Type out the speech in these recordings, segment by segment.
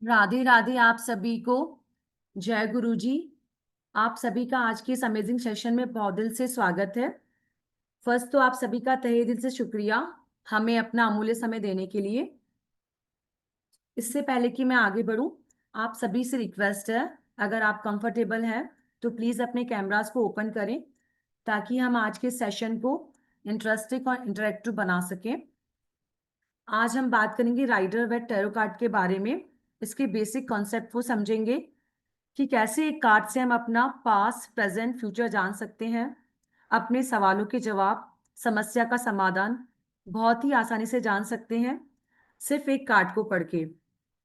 राधे राधे आप सभी को। जय गुरु जी। आप सभी का आज के इस अमेजिंग सेशन में बहुत दिल से स्वागत है। फर्स्ट तो आप सभी का तहे दिल से शुक्रिया हमें अपना अमूल्य समय देने के लिए। इससे पहले कि मैं आगे बढ़ूं, आप सभी से रिक्वेस्ट है, अगर आप कंफर्टेबल हैं तो प्लीज अपने कैमरास को ओपन करें ताकि हम आज के सेशन को इंटरेस्टिंग और इंटरेक्टिव बना सकें। आज हम बात करेंगे राइडर वेट टैरो कार्ड के बारे में। इसके बेसिक कॉन्सेप्ट को समझेंगे कि कैसे एक कार्ड से हम अपना पास्ट प्रेजेंट फ्यूचर जान सकते हैं, अपने सवालों के जवाब, समस्या का समाधान बहुत ही आसानी से जान सकते हैं सिर्फ एक कार्ड को पढ़ के।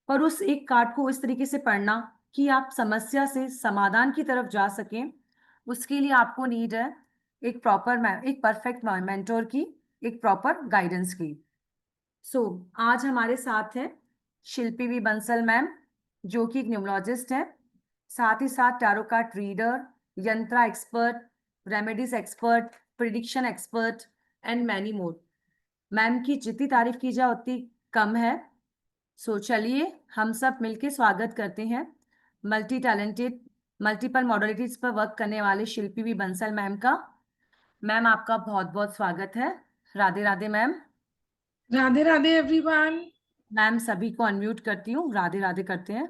और उस एक कार्ड को इस तरीके से पढ़ना कि आप समस्या से समाधान की तरफ जा सकें, उसके लिए आपको नीड है एक परफेक्ट मेंटोर की, एक प्रॉपर गाइडेंस की। आज हमारे साथ हैं शिल्पी वी बंसल मैम, जो कि एक न्यूमरोलॉजिस्ट है, साथ ही साथ टैरो कार्ड रीडर, यंत्रा expert, remedies expert, prediction expert and many more. Ma'am की जितनी तारीफ की जाए उतनी कम है। चलिए हम सब मिलके स्वागत करते हैं मल्टी टैलेंटेड, मल्टीपल मॉडलिटीज पर वर्क करने वाले शिल्पी वी बंसल मैम का। मैम आपका बहुत बहुत स्वागत है। Radhe Radhe ma'am. Radhe Radhe everyone. Ma'am सभी को अनम्यूट करती हूँ, राधे राधे करते हैं।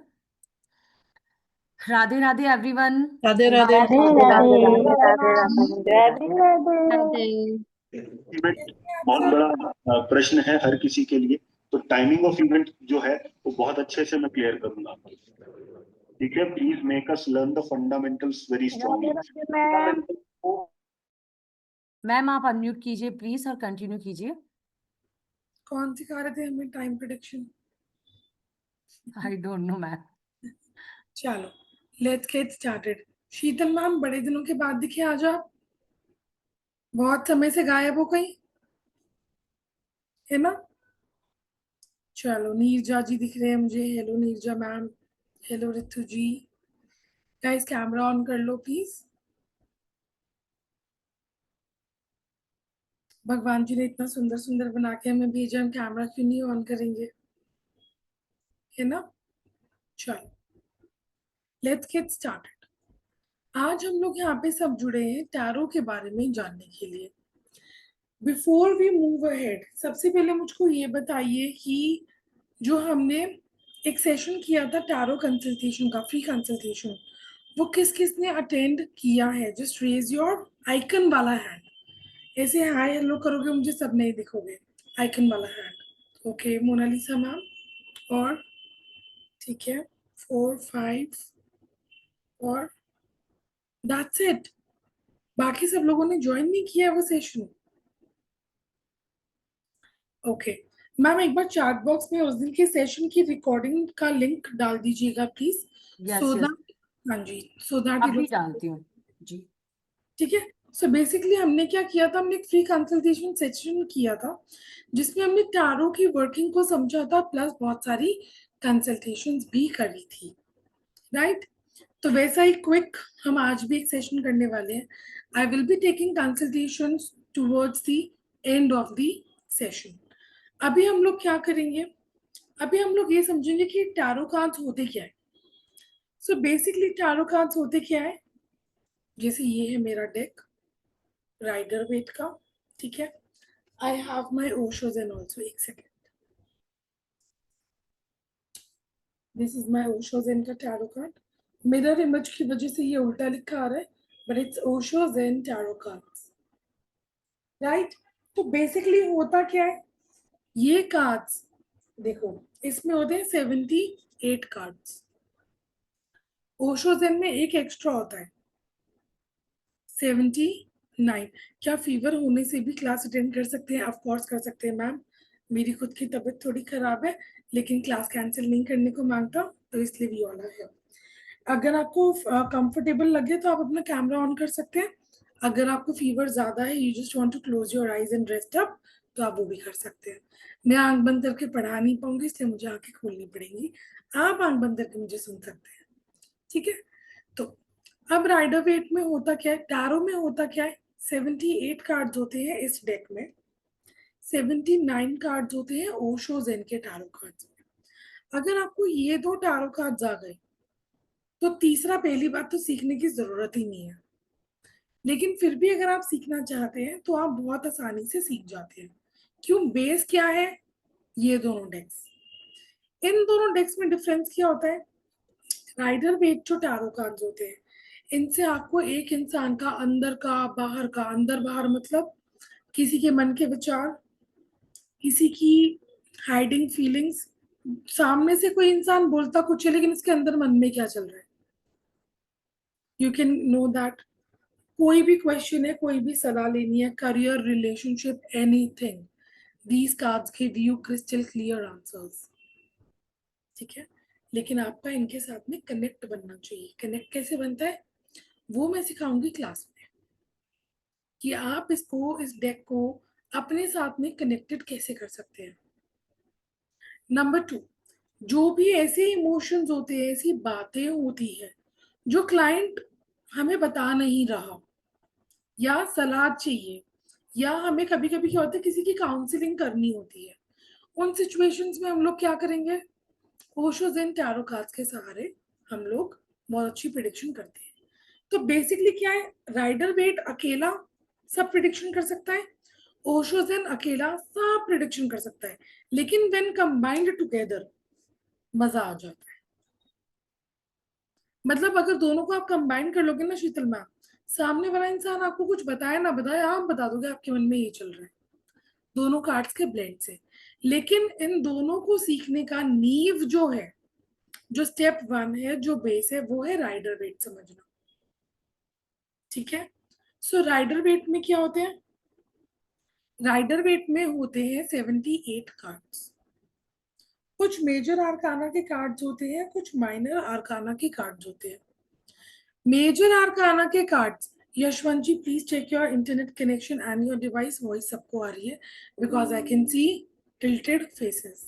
राधे राधे एवरीवन। राधे राधे। राधे राधे राधे राधे राधे। इवेंट बहुत बड़ा प्रश्न है हर किसी के लिए, तो टाइमिंग ऑफ इवेंट जो है वो बहुत अच्छे से मैं क्लियर करूंगा। ठीक है, please make us learn the fundamentals very strongly. Ma'am आप अनम्यूट कीजिए प्लीज और कंटिन्यू कीजिए। कौन सिखा रहे थे हमें time prediction? I don't know ma'am. चलो let's get started. Sheetal ma'am, बड़े दिनों के बाद दिखे आज आप, बहुत समय से गायब हो गई है ना। चलो नीरजा जी दिख रहे हैं मुझे। Hello Neerja ma'am. Hello Ritu ji. Guys camera on कर लो प्लीज। भगवान जी ने इतना सुंदर सुंदर बना के हमें भेजा, हम कैमरा क्यों नहीं ऑन करेंगे, है ना। चलो लेट्स गेट स्टार्टेड। आज हम लोग यहाँ पे सब जुड़े हैं टैरो के बारे में जानने के लिए। बिफोर वी मूव अहेड, सबसे पहले मुझको ये बताइए कि जो हमने एक सेशन किया था टैरो कंसल्टेशन का, फ्री कंसल्टेशन, वो किस किस ने अटेंड किया है? जस्ट रेज योर आइकन वाला हैंड। ऐसे हाय हेलो करोगे मुझे सब नहीं दिखोगे। आइकन वाला हैंड। ओके मोनालिसा मैम, और ठीक है 4 5 और दैट्स इट। बाकी सब लोगों ने ज्वाइन नहीं किया है वो सेशन। ओके मैम, एक बार चैट बॉक्स में उस दिन के सेशन की रिकॉर्डिंग का लिंक डाल दीजिएगा please. Yes so yes, that, हाँ जी, सो दैट अभी डालती हूँ जी। ठीक है। सो बेसिकली हमने क्या किया था, हमने एक फ्री कंसल्टेशन सेशन किया था जिसमें हमने टैरो की वर्किंग को समझा था, प्लस बहुत सारी कंसल्टेशंस भी करी थी, राइट। तो वैसा ही क्विक हम आज भी एक सेशन करने वाले हैं। आई will be taking consultations towards the end of the session. अभी हम लोग क्या करेंगे, अभी हम लोग ये समझेंगे कि टैरो कार्ड्स होते क्या है। सो बेसिकली टैरो कार्ड्स होते क्या है, जैसे ये है मेरा डेक राइडर वेट का, ठीक है। I have my Osho's and also, एक second, this is my Osho's and का टैरो कार्ड। मिरर इमेज की वजह से ये उल्टा लिखा आ रहा है, but it's Osho's and tarot cards, right. तो बेसिकली होता क्या है, ये कार्ड्स देखो, इसमें होते हैं 78 कार्ड्स। ओशोजेन में एक एक्स्ट्रा होता है 79। क्या फीवर होने से भी क्लास अटेंड कर सकते हैं? ऑफ कोर्स कर सकते हैं मैम। मेरी खुद की तबीयत थोड़ी खराब है, लेकिन क्लास कैंसिल नहीं करने को मांगता, तो इसलिए भी ऑल है। अगर आपको कंफर्टेबल लगे तो आप अपना कैमरा ऑन कर सकते हैं। अगर आपको फीवर ज्यादा है, you just want to close your eyes and rest up, तो आप वो भी कर सकते हैं। मैं आंख बंद करके पढ़ा नहीं पाऊंगी, इसलिए मुझे आंखें खोलनी पड़ेंगी। आप आंख बंद करके मुझे सुन सकते हैं, ठीक है। तो अब राइडर वेट में होता क्या है, टैरो में होता क्या है, 78 कार्ड्स होते हैं इस डेक में, 79 कार्ड्स होते हैं ओशो जेन के टैरो कार्ड्स में। अगर आपको ये दो टैरो कार्ड्स आ गए तो तीसरा पहली बात तो सीखने की जरूरत ही नहीं है, लेकिन फिर भी अगर आप सीखना चाहते हैं तो आप बहुत आसानी से सीख जाते हैं। क्यों? बेस क्या है? ये दोनों डेक्स। इन दोनों डेक्स में डिफरेंस क्या होता है? राइडर वेट जो टैरो कार्ड्स होते हैं, इनसे आपको एक इंसान का अंदर का बाहर का, अंदर बाहर मतलब किसी के मन के विचार, किसी की हाइडिंग फीलिंग्स, सामने से कोई इंसान बोलता कुछ है लेकिन इसके अंदर मन में क्या चल रहा है, यू कैन नो दैट। कोई भी क्वेश्चन है, कोई भी सलाह लेनी है, career, relationship, anything, these cards give you crystal clear answers. ठीक है, लेकिन आपका इनके साथ में कनेक्ट बनना चाहिए। कनेक्ट कैसे बनता है वो मैं सिखाऊंगी क्लास में, कि आप इसको, इस डेक को अपने साथ में कनेक्टेड कैसे कर सकते हैं। नंबर 2, जो भी ऐसे इमोशंस होते हैं, ऐसी बातें होती है जो क्लाइंट हमें बता नहीं रहा, या सलाह चाहिए, या हमें कभी कभी क्या होता है किसी की काउंसलिंग करनी होती है, उन सिचुएशंस में हम लोग क्या करेंगे? ओशो ज़ेन टैरो कार्ड्स के सहारे हम लोग बहुत अच्छी प्रिडिक्शन करते हैं। तो बेसिकली क्या है, राइडर वेट अकेला सब प्रिडिक्शन कर सकता है, ओशो ज़ेन अकेला सब प्रिडिक्शन कर सकता है, लेकिन व्हेन कंबाइंड टुगेदर मजा आ जाता है। मतलब अगर दोनों को आप कंबाइन कर लोगे ना शीतल मैम, सामने वाला इंसान आपको कुछ बताया ना बताए, आप बता दोगे आपके मन में ये चल रहा है, दोनों कार्ड्स के ब्लेंड से। लेकिन इन दोनों को सीखने का नींव जो है, जो स्टेप 1 है, जो बेस है, वो है राइडर वेट समझना। ठीक है, सो राइडर वेट में क्या होते हैं? राइडर वेट में होते हैं 78 कार्ड्स। कुछ मेजर आर्काना के कार्ड्स होते हैं, कुछ माइनर आर्काना के कार्ड्स होते हैं। मेजर आर्काना के cards, Yashwant ji please check your internet connection and your device, voice सबको आ रही है because I can see tilted faces.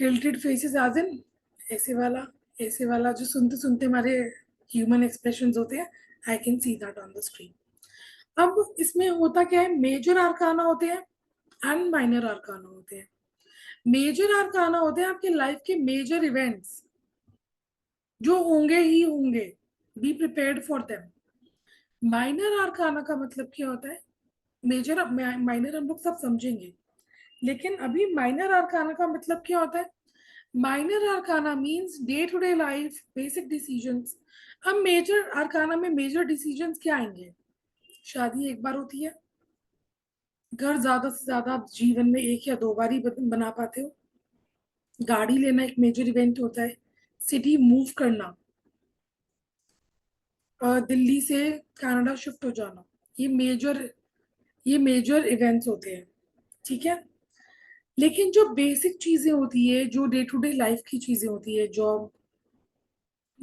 Tilted faces as in ऐसे वाला जो सुनते सुनते हमारे ह्यूमन एक्सप्रेशंस होते हैं, आई can see that on the screen. अब इसमें होता क्या है, मेजर आर्काना होते हैं एंड माइनर आर्काना होते हैं। मेजर आर्काना होते हैं आपके लाइफ के मेजर इवेंट्स जो होंगे ही होंगे, be prepared for them. Minor आर्काना का मतलब क्या होता है? मेजर माइनर हम लोग सब समझेंगे, लेकिन अभी माइनर आर्काना का मतलब क्या होता है? Minor arcana means day to day life, basic decisions. अब मेजर आर्काना में मेजर डिसीजंस क्या आएंगे? शादी एक बार होती है, घर ज्यादा से ज्यादा आप जीवन में एक या दो बार ही बना पाते हो, गाड़ी लेना एक मेजर इवेंट होता है, सिटी मूव करना, दिल्ली से कनाडा शिफ्ट हो जाना, ये मेजर इवेंट्स होते हैं। ठीक है, लेकिन जो बेसिक चीजें होती है, जो डे टू डे लाइफ की चीजें होती है, जॉब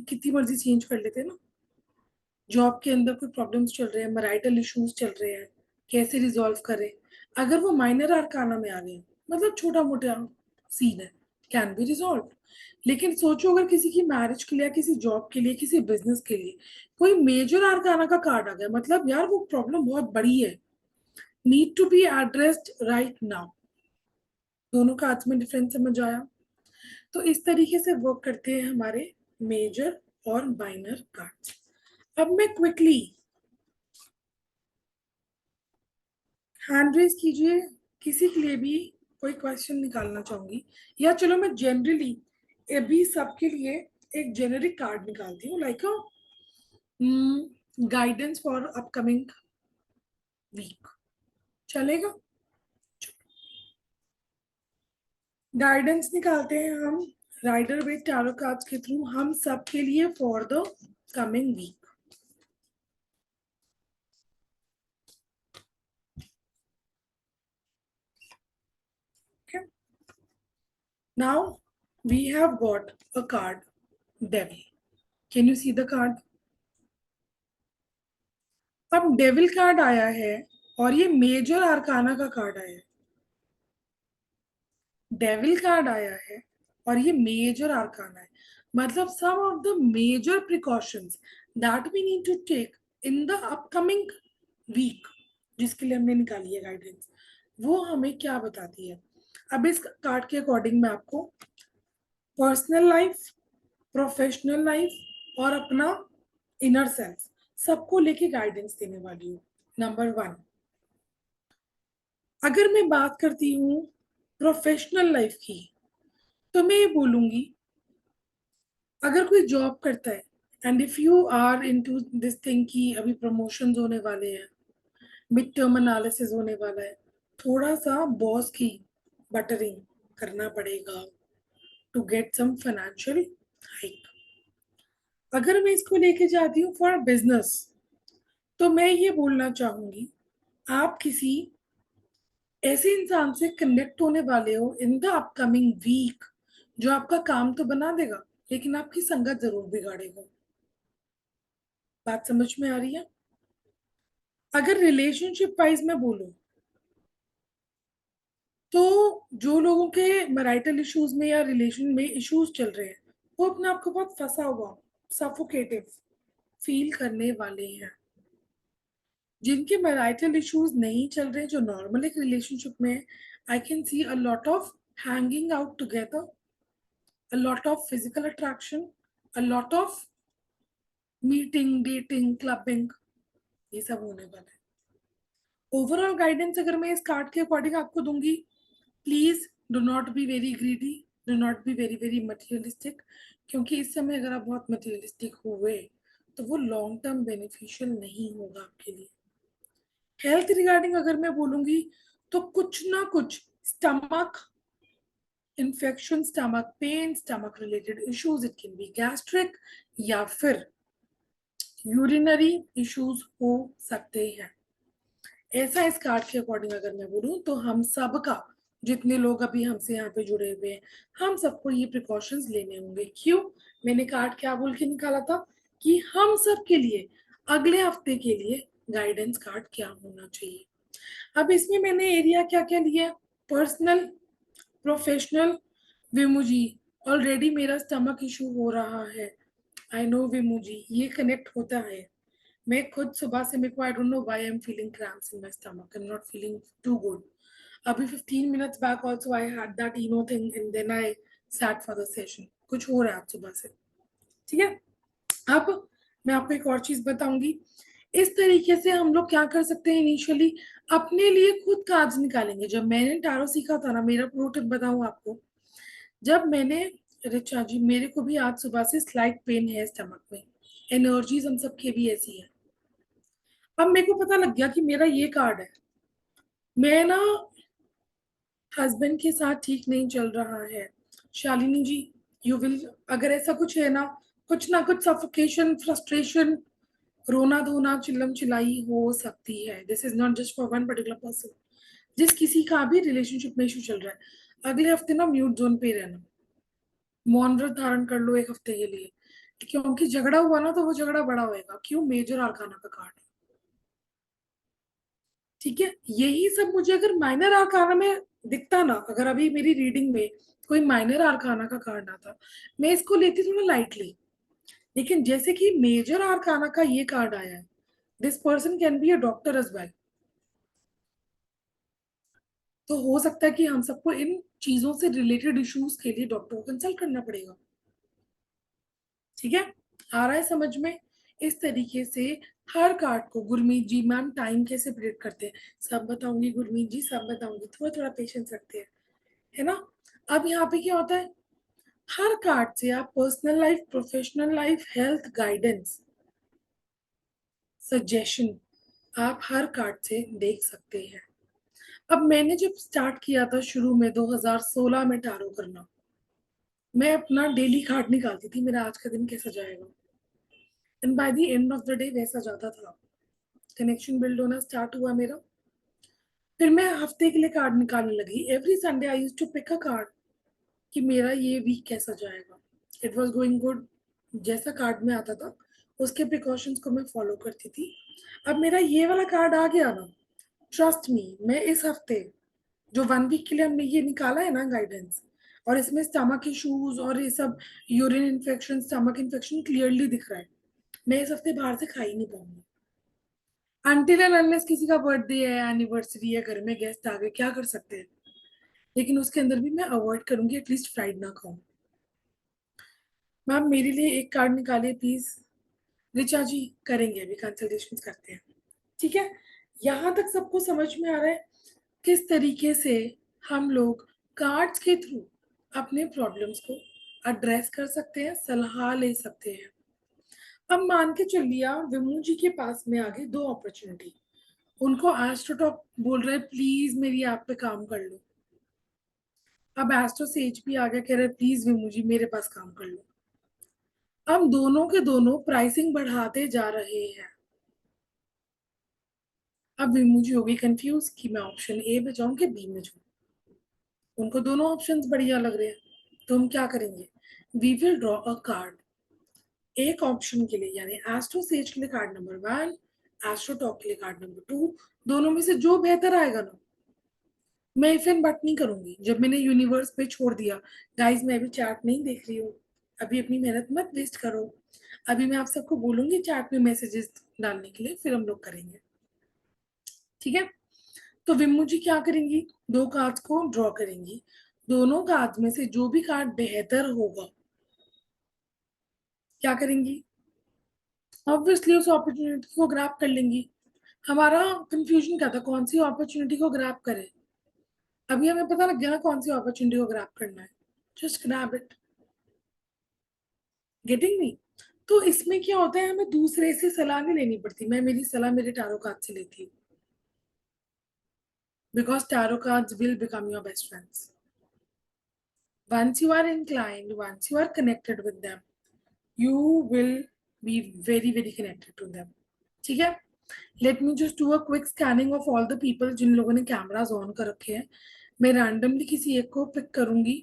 कितनी मर्जी चेंज कर लेते हैं ना, जॉब के अंदर कोई प्रॉब्लम्स चल रहे हैं, मैरिटल इश्यूज चल रहे हैं, कैसे रिजॉल्व करें, अगर वो माइनर आर्काना में आ गए, मतलब छोटा मोटा सीन है, कैन बी रिजॉल्व। लेकिन सोचो अगर किसी की मैरिज के लिए, किसी जॉब के लिए, किसी बिजनेस के लिए कोई मेजर आर्काना का कार्ड आ गया, मतलब यार वो प्रॉब्लम बहुत बड़ी है, need to be addressed right now. दोनों का हाथ में डिफरेंस समझ आया? तो इस तरीके से वर्क करते हैं हमारे मेजर और माइनर कार्ड्स। अब मैं क्विकली हैंड रेज कीजिए, किसी के लिए भी कोई क्वेश्चन निकालना चाहूंगी, या चलो मैं जनरली अभी सबके लिए एक जेनेरिक कार्ड निकालती हूँ, like guidance for upcoming week. चलेगा? गाइडेंस निकालते हैं हम राइडर वेट टैरो कार्ड्स के थ्रू हम सब के लिए for the coming week. Okay. Now we have got a card, Devil. Can you see the card? अब डेविल कार्ड आया है और ये मेजर आर्काना का कार्ड आया है। डेविल कार्ड आया है और ये मेजर आर्काना है, मतलब some of the major precautions that we need to take in the upcoming week, जिसके लिए हमने निकाली है गाइडेंस, वो हमें क्या बताती है? अब इस कार्ड के अकॉर्डिंग मैं आपको पर्सनल लाइफ, प्रोफेशनल लाइफ और अपना इनर सेल्फ सबको लेके गाइडेंस देने वाली हूँ। नंबर 1, अगर मैं बात करती हूँ प्रोफेशनल लाइफ की, तो मैं ये बोलूंगी अगर कोई जॉब करता है and if you are into this thing कि अभी प्रमोशंस होने वाले हैं, मिड टर्म एनालिसिस होने वाला है, थोड़ा सा बॉस की बटरिंग करना पड़ेगा to get some financial hike. अगर मैं इसको लेके जाती हूँ फॉर बिजनेस, तो मैं ये बोलना चाहूंगी आप किसी ऐसे इंसान से कनेक्ट होने वाले हो इन द अपकमिंग वीक जो आपका काम तो बना देगा लेकिन आपकी संगत जरूर बिगाड़ेगा। बात समझ में आ रही है? अगर रिलेशनशिप वाइज में बोलूं तो जो लोगों के मैरिटल इश्यूज में या रिलेशन में इश्यूज चल रहे हैं वो अपने आप को बहुत फंसा हुआ, सफोकेटिव फील करने वाले हैं। जिनके मैरिटल इश्यूज नहीं चल रहे, जो नॉर्मल एक रिलेशनशिप में, आई can C a lot of hanging out together, a lot of physical attraction, a lot of meeting, dating, clubbing, ये सब होने वाला है। ओवरऑल गाइडेंस अगर मैं इस कार्ड के अकॉर्डिंग आपको दूंगी, please do not be very greedy, do not be very very materialistic, क्योंकि इस समय अगर आप बहुत मटेरियलिस्टिक हुए तो वो लॉन्ग टर्म बेनिफिशियल नहीं होगा आपके लिए। हेल्थ रिगार्डिंग अगर मैं बोलूंगी तो कुछ ना कुछ stomach infection, stomach pain, stomach related issues, it can be gastric या फिर यूरिनरी इश्यूज हो सकते हैं। ऐसा इस कार्ड के अकॉर्डिंग अगर मैं बोलूं तो हम सबका, जितने लोग अभी हमसे यहाँ पे जुड़े हुए हैं, हम सबको ये प्रिकॉशंस लेने होंगे। क्यों? मैंने कार्ड क्या बोल के निकाला था कि हम सब के लिए अगले हफ्ते के लिए गाइडेंस कार्ड क्या होना चाहिए। अब इसमें मैंने एरिया क्या क्या लिया, पर्सनल, प्रोफेशनल। विमू जी, ऑलरेडी मेरा स्टमक इशू हो रहा है, आई नो विमू जी, ये कनेक्ट होता है। मैं खुद सुबह से मेरे को I don't know why I am feeling cramps in my stomach, I am not feeling too good. अभी 15 minutes back also I had that Eno thing and then I sat for the session. कुछ हो रहा है आज सुबह से, ठीक है? अब मैं आपको एक और चीज बताऊंगी। इस तरीके से हम लोग क्या कर सकते हैं, इनिशियली अपने लिए खुद कार्ड्स निकालेंगे। जब मैंने टैरो सीखा था ना, मेरा प्रो टिप बताऊं आपको, जब मैंने, रिचा जी मेरे को भी आज सुबह से स्लाइट पेन है स्टमक में, एनर्जीज हम सबके भी ऐसी है। अब मेरे को पता लग गया कि मेरा ये कार्ड है, मैं ना हस्बैंड के साथ ठीक नहीं चल रहा है। शालिनी जी, यू विल, अगर ऐसा कुछ है ना कुछ सफोकेशन, फ्रस्ट्रेशन, रोना धोना, चिल्लम चिल्लाई हो सकती है। This is not just for one particular person. जिस किसी का भी रिलेशनशिप में इशू चल रहा है, अगले हफ्ते ना म्यूट जोन पे रहना, मौन व्रत धारण कर लो एक हफ्ते के लिए, क्योंकि झगड़ा हुआ ना तो वो झगड़ा बड़ा होएगा। क्यों? मेजर आर्काना का कार्ड है, ठीक है? यही सब मुझे अगर माइनर आर्काना में दिखता ना, अगर अभी मेरी रीडिंग में कोई माइनर आर्काना का कार्ड आता, मैं इसको लेती थोड़ा लाइटली। लेकिन जैसे कि मेजर आर्काना का ये कार्ड आया है, this person can be a doctor as well, तो हो सकता है कि हम सबको इन चीजों से रिलेटेड इश्यूज के लिए डॉक्टर को कंसल्ट करना पड़ेगा। ठीक है? आ रहा है समझ में? इस तरीके से हर कार्ड को, गुरमीत जी मैम टाइम कैसे प्रेडिक्ट करते हैं सब बताऊंगी, गुरमीत जी सब बताऊंगी, थोड़ा थोड़ा पेशेंस रखते हैं, है ना? अब यहाँ पे क्या होता है, हर कार्ड से आप personal life, professional life, health guidance, suggestion आप हर कार्ड से देख सकते हैं। अब मैंने जब स्टार्ट किया था शुरू में 2016 में टैरो करना, मैं अपना डेली कार्ड निकालती थी, मेरा आज का दिन कैसा जाएगा, and by the end of the day वैसा जाता था। कनेक्शन बिल्ड होना स्टार्ट हुआ मेरा। फिर मैं हफ्ते के लिए कार्ड निकालने लगी। Every Sunday I used to pick a card कि मेरा ये वीक कैसा जाएगा। इट वाज गोइंग गुड, जैसा कार्ड में आता था उसके प्रिकॉशंस को मैं फॉलो करती थी। अब मेरा ये वाला कार्ड आ गया ना, ट्रस्ट मी, मैं इस हफ्ते जो 1 वीक के लिए हमने ये निकाला है ना गाइडेंस, और इसमें स्टमक इश्यूज और ये सब urine infection, stomach infection clearly दिख रहा है, मैं इस हफ्ते बाहर से खा ही नहीं पाऊंगी। अनटिल एंड अनलेस किसी का बर्थडे है, एनिवर्सरी है, घर में गेस्ट आ गए, क्या कर सकते हैं। लेकिन उसके अंदर भी मैं अवॉइड करूंगी, एटलीस्ट फ्राइड ना खाऊं। मैम मेरे लिए एक कार्ड निकालिए प्लीज। रिचा जी करेंगे, अभी कंसल्टेशन करते हैं। ठीक है, यहाँ तक सबको समझ में आ रहा है किस तरीके से हम लोग कार्ड्स के थ्रू अपने प्रॉब्लम्स को एड्रेस कर सकते हैं, सलाह ले सकते हैं। अब मान के चलिए विमू जी के पास में आगे दो अपॉर्चुनिटी, उनको एस्ट्रोटॉक बोल रहे हैं प्लीज मेरी ऐप पे काम कर लो। अब एस्ट्रो सेज भी आ गया, कह रहे प्लीज विमू जी मेरे पास काम कर लो। हम दोनों के दोनों प्राइसिंग बढ़ाते जा रहे हैं। अब विमू जी हो गई कंफ्यूज कि मैं ऑप्शन ए में जाऊं कि बी में जाऊं। उनको दोनों ऑप्शंस बढ़िया लग रहे हैं, तो हम क्या करेंगे, we will draw a card एक ऑप्शन के लिए, यानी एस्ट्रो सेज के लिए कार्ड नंबर 1, एस्ट्रो टॉक के लिए कार्ड नंबर 2। दोनों में से जो बेहतर आएगा ना, मैं इफ एंड बट नहीं करूंगी। जब मैंने यूनिवर्स पे छोड़ दिया, गाइस मैं अभी चैट नहीं देख रही हूँ, अभी अपनी मेहनत मत वेस्ट करो, अभी मैं आप सबको बोलूंगी चैट में मैसेजेस डालने के लिए, फिर हम लोग करेंगे। ठीक है, तो विमू जी क्या करेंगी, दो कार्ड्स को ड्रॉ करेंगी, दोनों कार्ड्स में से जो भी कार्ड बेहतर होगा क्या करेंगी, ऑब्वियसली उस अपॉर्चुनिटी को ग्रैब कर लेंगी। हमारा कंफ्यूजन क्या था, कौन सी अपॉर्चुनिटी को ग्रैब करें। अभी हमें पता लग गया ना कौन सी अपॉर्चुनिटी को ग्रैब करना है, just grab it. Getting me? तो इसमें क्या होता है, हमें दूसरे से सलाह नहीं लेनी पड़ती, मैं मेरी सलाह मेरे टैरो कार्ड से लेती हूँ, because tarot cards will become your best friends. Once you are inclined, once you are connected with them, you will be very very connected to them. ठीक है, let me just do a quick scanning of all the people जिन लोगों ने cameras on कर रखे हैं। मैं randomly किसी एक को पिक करूंगी,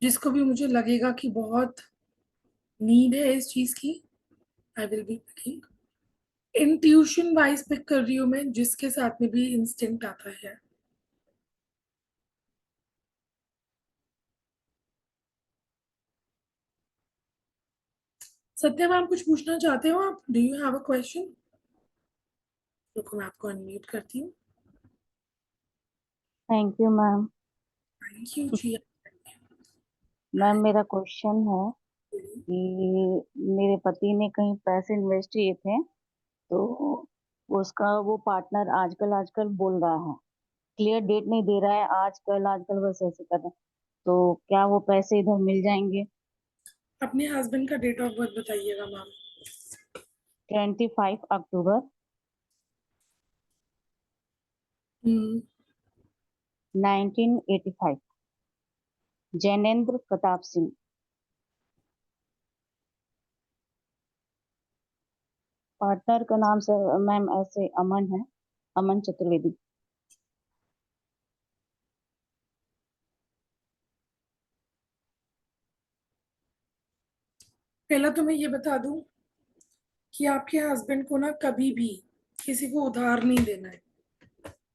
जिसको भी मुझे लगेगा कि बहुत नीड है इस चीज की, I will be picking. Intuition wise pick कर रही हूँ मैं, जिसके साथ में भी इंस्टिंक्ट आता है। सत्या मैम कुछ पूछना चाहते हो आप, do you have a question? रुको मैं आपको अनम्यूट करती हूँ। Thank you ma'am. Thank you ji. Ma'am मेरा क्वेश्चन है कि मेरे पति ने कहीं पैसे इन्वेस्ट किए थे, तो उसका वो पार्टनर आजकल आजकल बोल रहा है, क्लियर डेट नहीं दे रहा है, आजकल आजकल बस ऐसे कर रहा है, तो क्या वो पैसे इधर मिल जाएंगे? अपने हस्बैंड का डेट ऑफ बर्थ बताइएगा मैम। 25 अक्टूबर हम्म, 1985। जैनेन्द्र प्रताप सिंह। पार्टनर का नाम सर मैम ऐसे अमन है, अमन चतुर्वेदी। पहला तो मैं ये बता दूं कि आपके हस्बैंड को ना कभी भी किसी को उधार नहीं देना है,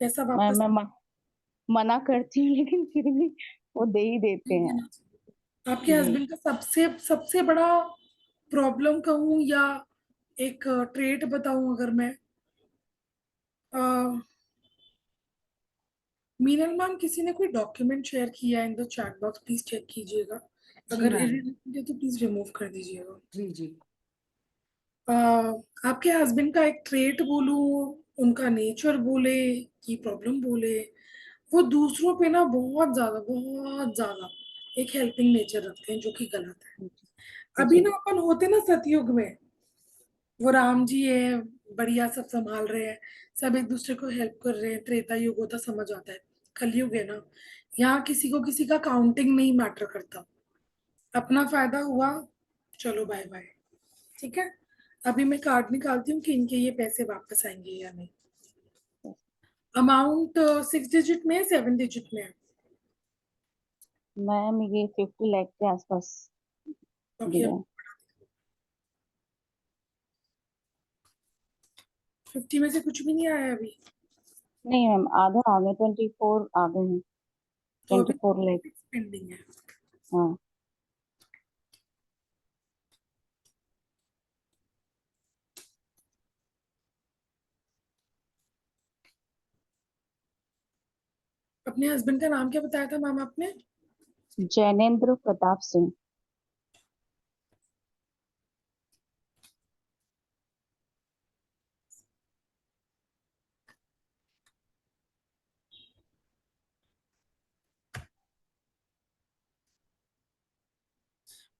पैसा मैं वापस मैं म- मना करती हूँ लेकिन फिर भी वो दे ही देते नहीं हैं। देना चाहिए। आपके जी। हस्बैंड का सबसे सबसे बड़ा प्रॉब्लम कहूँ या एक ट्रेट बताऊं अगर मैं, मीनल मैम किसी ने कोई डॉक्यूमेंट शेयर किया in the chat box, please check कीजिएगा, जी अगर मैम। इरेलीवेंट है तो प्लीज रिमूव कर दीजिएगा। जी जी। आपके हस्बैंड का एक ट्रेट बोलूं, उनका नेचर बोले कि प्रॉब्लम बोले, वो दूसरों पे ना बहुत ज्यादा एक हेल्पिंग नेचर रखते हैं, जो कि गलत है। अभी जी। ना अपन होते ना सतयुग में, वो राम जी है, बढ़िया सब संभाल रहे हैं, सब एक दूसरे को हेल्प कर रहे हैं, त्रेता युग होता समझ आता है। कलयुग है ना, यहाँ किसी को किसी का काउंटिंग नहीं मैटर करता, अपना फायदा हुआ, चलो बाय बाय। ठीक है, अभी मैं कार्ड निकालती हूँ कि इनके ये पैसे वापस आएंगे या नहीं। अमाउंट 6 डिजिट में है, 7 डिजिट में है? मैम ये 50 लाख के आसपास ओके, दिया है। 50 में से कुछ भी नहीं आया अभी, नहीं मैम, आधा आ गए, 24 आ गए हैं। तो अभी 24 लाख। पेंडिंग है। हाँ। अपने हस्बैंड का नाम क्या बताया था मैम आपने? जैनेंद्र प्रताप सिंह।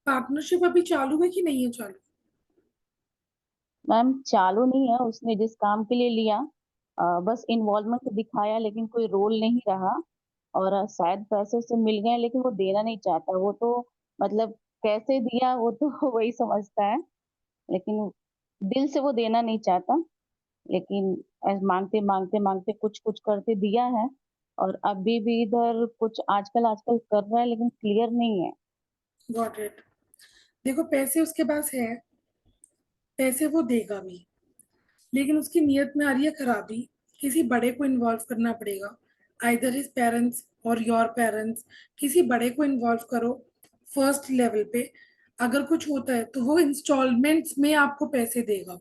पार्टनरशिप अभी चालू है कि नहीं है चालू? मैम चालू नहीं है, उसने जिस काम के लिए लिया बस इन्वॉल्वमेंट दिखाया लेकिन कोई रोल नहीं रहा। और शायद पैसे उससे मिल गए लेकिन वो देना नहीं चाहता। वो तो मतलब कैसे दिया वो तो वही समझता है, लेकिन दिल से वो देना नहीं चाहता। लेकिन मांगते मांगते मांगते कुछ कुछ करके दिया है। और अभी भी इधर कुछ आजकल आजकल कर रहा है लेकिन क्लियर नहीं है। Got it. देखो पैसे उसके पास है, पैसे वो देगा भी, लेकिन उसकी नीयत में आ रही है खराबी। किसी बड़े को इन्वॉल्व करना पड़ेगा, आइदर हिज पेरेंट्स और योर पेरेंट्स। किसी बड़े को इन्वॉल्व करो फर्स्ट लेवल पे। अगर कुछ होता है तो वो इंस्टॉलमेंट्स में आपको पैसे देगा,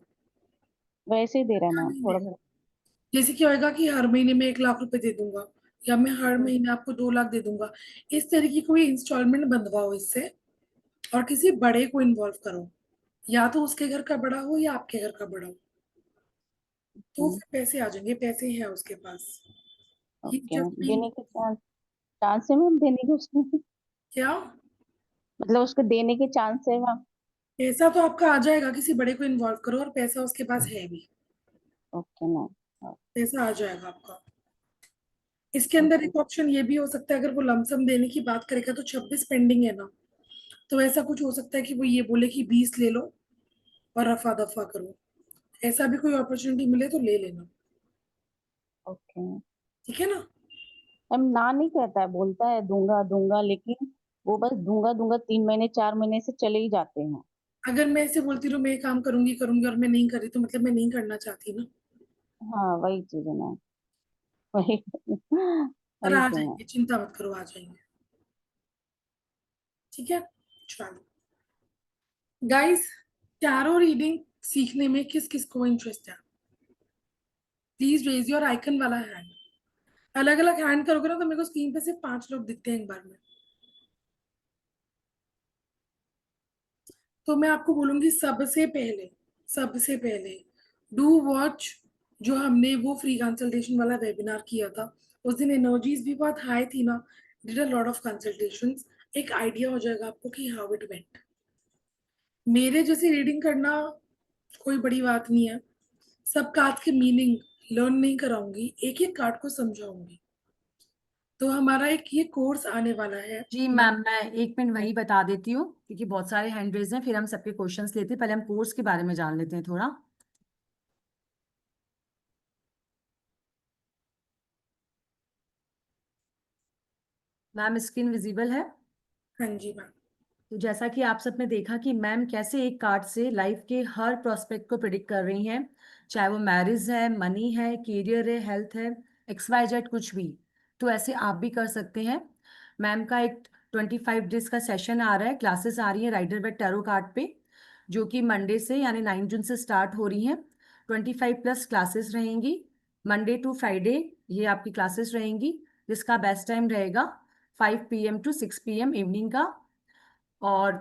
वैसे ही दे रहा है मैम नहीं थोड़ा देगा। थोड़ा। जैसे क्या होएगा कि हर महीने में 1 लाख रुपए दे दूंगा, या मैं हर हम्म, महीने आपको 2 लाख दे दूंगा। इस तरीके की कोई इंस्टॉलमेंट बंधवाओ इससे, और किसी बड़े को इन्वॉल्व करो, या तो उसके घर का बड़ा हो या आपके घर का बड़ा हो। तो हम्म, फिर पैसे आ जाएंगे, पैसे हैं उसके पास। ही ओके मैम, जस्ट बीइंग। देने के चांस चांस है मैम देने के उसको? क्या? मतलब उसको देने के चांस है मैम? पैसा तो आपका आ जाएगा, किसी बड़े को इन्वॉल्व करो, और पैसा उसके पास है भी। Okay ma'am. पैसा आ जाएगा आपका। इसके अंदर ओके। एक ऑप्शन ये भी हो सकता है, अगर वो लमसम देने की बात करेगा तो 26 पेंडिंग है ना, तो ऐसा कुछ हो सकता है कि वो ये बोले कि 20 ले लो और रफा दफा करो। ऐसा भी कोई अपॉर्चुनिटी मिले तो ले लेना। ओके ठीक है ना? मैम, ना नहीं कहता है, बोलता है दूंगा दूंगा, लेकिन वो बस दूंगा दूंगा 3 महीने 4 महीने से चले ही जाते हैं। अगर मैं ऐसे बोलती रहूं मैं ये काम करूंगी करूंगी और मैं नहीं कर रही, तो मतलब मैं नहीं करना चाहती ना। हाँ वही चीज है मैम, वही पर वही आ तो है। जाएंगे, चिंता मत करो, आ जाएंगे। ठीक है, चलो गाइस, टैरो रीडिंग सीखने में किस किस को इंटरेस्ट है? प्लीज रेज योर आइकन वाला हैंड। अलग अलग हैंड करोगे ना तो मेरे को स्क्रीन पे सिर्फ 5 लोग दिखते हैं एक बार में। तो मैं आपको बोलूंगी सबसे पहले डू वॉच जो हमने वो फ्री कंसल्टेशन वाला वेबिनार किया था। उस दिन एनर्जीज भी बहुत हाई थी ना, did a lot of consultations. एक आइडिया हो जाएगा आपको कि हाउ इट वेंट। मेरे जैसी रीडिंग करना कोई बड़ी बात नहीं है। सब कार्ड के मीनिंग लर्न नहीं कराऊंगी, एक एक कार्ड को समझाऊंगी। तो हमारा एक ये कोर्स आने वाला है। जी मैम, मैं 1 मिनट वही बता देती हूँ क्योंकि बहुत सारे हैंड रेज हैं, फिर हम सबके क्वेश्चंस लेते हैं। पहले हम कोर्स के बारे में जान लेते हैं थोड़ा। मैम स्क्रीन विजिबल है? हाँ जी मैम। तो जैसा कि आप सबने देखा कि मैम कैसे एक कार्ड से लाइफ के हर प्रोस्पेक्ट को प्रिडिक्ट कर रही हैं, चाहे वो मैरिज है, मनी है, करियर है, हेल्थ है, XYZ कुछ भी। तो ऐसे आप भी कर सकते हैं। मैम का एक 25 डेज का सेशन आ रहा है, क्लासेस आ रही है राइडर वेट टैरो कार्ड पे, जो कि मंडे से यानी 9 जून से स्टार्ट हो रही हैं। 25+ क्लासेस रहेंगी, मंडे टू फ्राइडे ये आपकी क्लासेस रहेंगी, जिसका बेस्ट टाइम रहेगा 5 PM to 6 PM इवनिंग का। और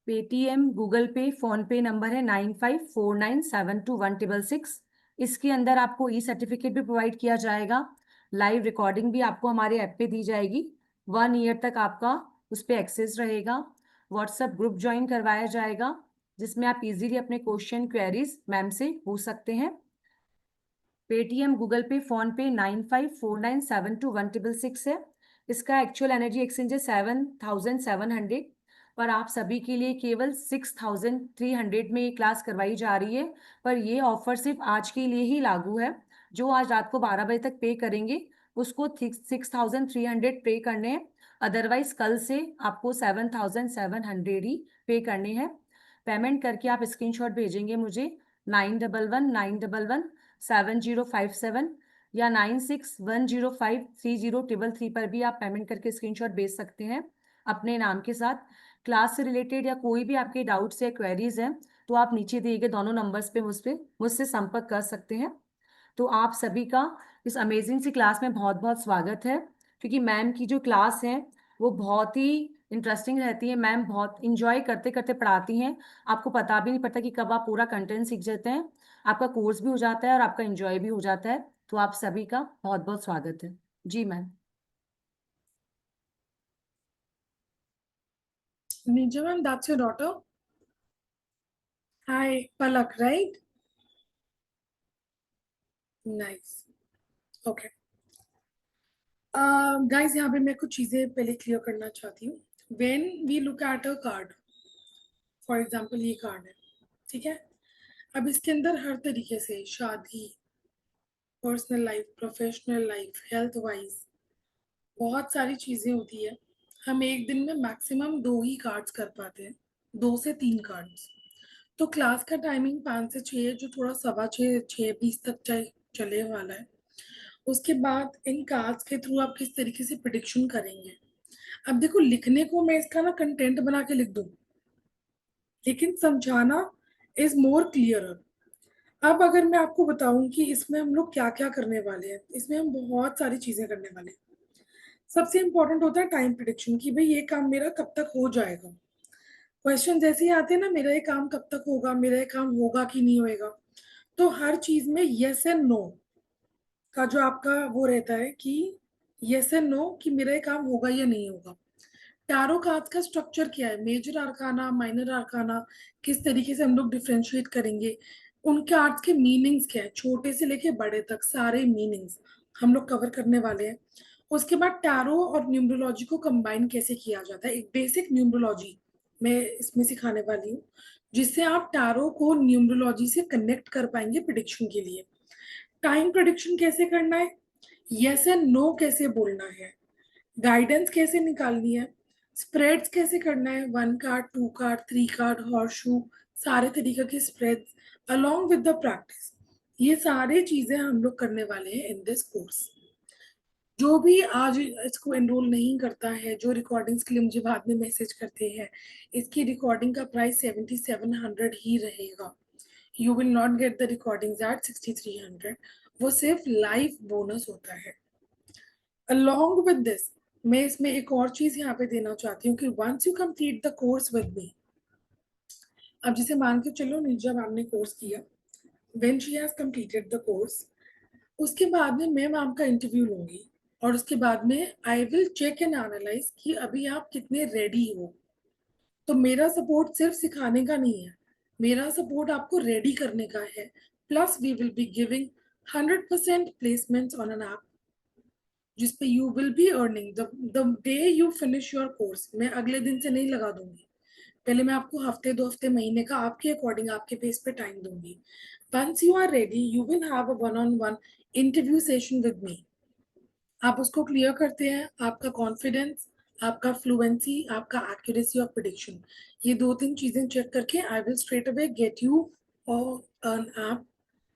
पेटीएम, गूगल पे, फोन पे नंबर है 9549721666। इसके अंदर आपको सर्टिफिकेट भी प्रोवाइड किया जाएगा, लाइव रिकॉर्डिंग भी आपको हमारे ऐप पे दी जाएगी। 1 ईयर तक आपका उस पर एक्सेस रहेगा। व्हाट्सएप ग्रुप ज्वाइन करवाया जाएगा, जिसमें आप इजीली अपने क्वेश्चन क्वेरीज मैम से पूछ सकते हैं। पेटीएम, गूगल पे, फोन पे 9549721666 है। इसका एक्चुअल एनर्जी एक्सचेंज है 7700, पर आप सभी के लिए केवल 6300 में ये क्लास करवाई जा रही है। पर ये ऑफर सिर्फ आज के लिए ही लागू है। जो आज रात को 12 बजे तक पे करेंगे उसको 6300 पे करने हैं, अदरवाइज कल से आपको 7700 ही पे करने हैं। पेमेंट करके आप स्क्रीनशॉट भेजेंगे मुझे 91117057 या 9610530333 पर भी आप पेमेंट करके स्क्रीनशॉट भेज सकते हैं अपने नाम के साथ। क्लास से रिलेटेड या कोई भी आपके डाउट्स या क्वेरीज हैं तो आप नीचे दिए गए दोनों नंबर्स पे मुझसे संपर्क कर सकते हैं। तो आप सभी का इस अमेजिंग सी क्लास में बहुत बहुत स्वागत है। क्योंकि मैम की जो क्लास है वो बहुत ही इंटरेस्टिंग रहती है। मैम बहुत इंजॉय करते करते पढ़ाती हैं, आपको पता भी नहीं पड़ता कि कब आप पूरा कंटेंट सीख जाते हैं। आपका कोर्स भी हो जाता है और आपका इंजॉय भी हो जाता है। तो आप सभी का बहुत बहुत स्वागत है। जी ma'am. Nija ma'am, that's your daughter? Hi, Palak, right? Nice. Okay. Guys, यहाँ पे मैं कुछ चीजें पहले क्लियर करना चाहती हूँ. When we look at a card, for example, ये कार्ड है, ठीक है? अब इसके अंदर हर तरीके से शादी, personal life, professional life, health wise बहुत सारी चीजें होती है. हम एक दिन में मैक्सिमम 2 ही कार्ड्स कर पाते हैं, 2 से 3 कार्ड्स. तो क्लास का टाइमिंग 5 से 6 है, जो थोड़ा 6:15 6:20 तक चले वाला है. उसके बाद इन कार्ड्स के थ्रू आप किस तरीके से प्रिडिक्शन करेंगे. अब देखो, लिखने को मैं इसका ना कंटेंट बना के लिख दूं, लेकिन समझाना इज मोर क्लियरर. अब अगर मैं आपको बताऊं कि इसमें हम लोग क्या क्या करने वाले हैं, इसमें हम बहुत सारी चीजें करने वाले हैं. सबसे इंपॉर्टेंट होता है टाइम प्रिडिक्शन, कि भाई ये काम मेरा कब तक हो जाएगा. क्वेश्चन जैसे ही आते हैं ना, मेरा ये काम कब तक होगा, मेरा ये काम होगा कि नहीं होएगा, तो हर चीज में यस एंड नो का जो आपका वो रहता है कि यस एंड नो कि मेरा ये काम होगा या नहीं होगा. टैरो कार्ड्स का स्ट्रक्चर क्या है, मेजर आर्काना, माइनर आर्काना, किस तरीके से हम लोग डिफरेंशिएट करेंगे, उन कार्ड्स के मीनिंग्स क्या है, छोटे से लेके बड़े तक सारे मीनिंग्स हम लोग कवर करने वाले हैं. उसके बाद टैरो और न्यूमरोलॉजी को कंबाइन कैसे किया जाता है, एक बेसिक न्यूमरोलॉजी मैं इसमें सिखाने वाली हूँ, जिससे आप टैरो को न्यूमरोलॉजी से कनेक्ट कर पाएंगे प्रिडिक्शन के लिए. टाइम प्रिडिक्शन कैसे करना है, यस एंड नो कैसे बोलना है, गाइडेंस कैसे निकालनी है, स्प्रेड्स कैसे करना है, 1 card, 2 card, 3 card, horse shoe, सारे तरीके के spreads along with the practice. ये सारी चीजें हम लोग करने वाले हैं इन दिस कोर्स. जो भी आज इसको एनरोल नहीं करता है, जो रिकॉर्डिंग्स के लिए मुझे बाद में मैसेज करते हैं, इसकी रिकॉर्डिंग का प्राइस 7700 ही रहेगा. You will not get the recordings at 6300. वो सिर्फ लाइव बोनस होता है. along with this, मैं इसमें एक और चीज यहाँ पे देना चाहती हूँ कि once you complete the course with me, अब जैसे मान के चलो निजा मैम ने कोर्स किया, when she has completed the course, उसके बाद में मैं मैम का इंटरव्यू लूंगी और उसके बाद में I will check and analyse कि अभी आप कितने रेडी हो. तो मेरा सपोर्ट सिर्फ सिखाने का नहीं है, मेरा सपोर्ट आपको रेडी करने का है. Plus we will be giving 100% placements on an app, जिसपे you will be earning the day you finish your course. मैं अगले दिन से नहीं लगा दूंगी, पहले मैं आपको हफ्ते 2 हफ्ते महीने का आपके अकॉर्डिंग आपके पेस पे टाइम दूंगी. Once you are ready, you will have a 1-on-1 interview session with me. आप उसको क्लियर करते हैं, आपका कॉन्फिडेंस, आपका फ्लुएंसी, आपका एक्यूरेसी ऑफ प्रिडिक्शन, ये 2-3 चीजें चेक करके I will straight away get you on app.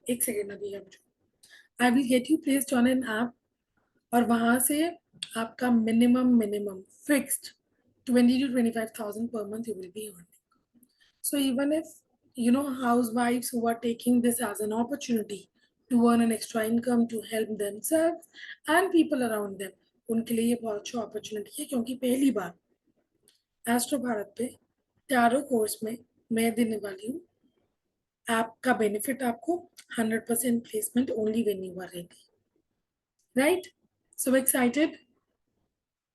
एक सेकेंड अभी I will get you placed on an app, और वहां से आपका minimum fixed 20 to 25,000 per month you will be earning. So even if you know housewives who are taking this as an opportunity to earn an extra income to help themselves and people around them, उनके लिए ये बहुत अच्छा opportunity है, क्योंकि पहली बार astro Bharat पे tarot course में मैं देने वाली हूँ ऐप का बेनिफिट आपको, 100% placement only when you are ready. Right? So excited.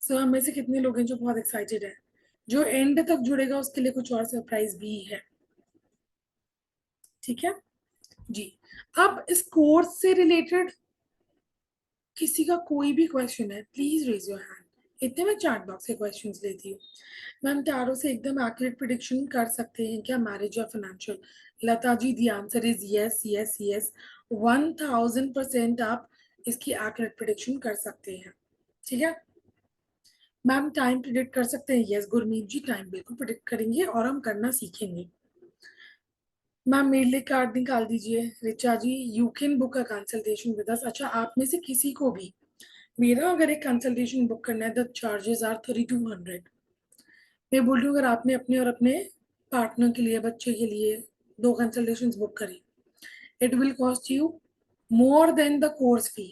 So हम में से कितने लोग हैं जो बहुत एक्साइटेड है? जो एंड तक जुड़ेगा उसके लिए कुछ और सरप्राइज भी है. ठीक है जी. अब इस कोर्स से रिलेटेड किसी का कोई भी क्वेश्चन है, प्लीज रेज योर हैंड. इतने में चैट बॉक्स से क्वेश्चंस लेती हूँ. मैम टैरो से एकदम एक्यूरेट प्रिडिक्शन कर सकते हैं क्या, मैरिज या financial? Lata ji, the answer is yes yes yes. 1000% आप इसकी एक्यूरेट प्रिडिक्शन कर सकते हैं. ठीक है मैम. टाइम प्रिडिक्ट कर सकते हैं? यस गुरमीत जी, टाइम बिल्कुल प्रिडिक्ट करेंगे और हम करना सीखेंगे. मैम मेरे लिए कार्ड निकाल दीजिए. Richa ji, you can book a consultation with us. अच्छा, आप में से किसी को भी मेरा अगर एक कंसल्टेशन बुक करना है, द चार्जेस आर 3200. मैं बोल रही हूँ, अगर आपने अपने और अपने पार्टनर के लिए, बच्चे के लिए 2 कंसल्टेशन बुक करी, it will cost you more than the course fee.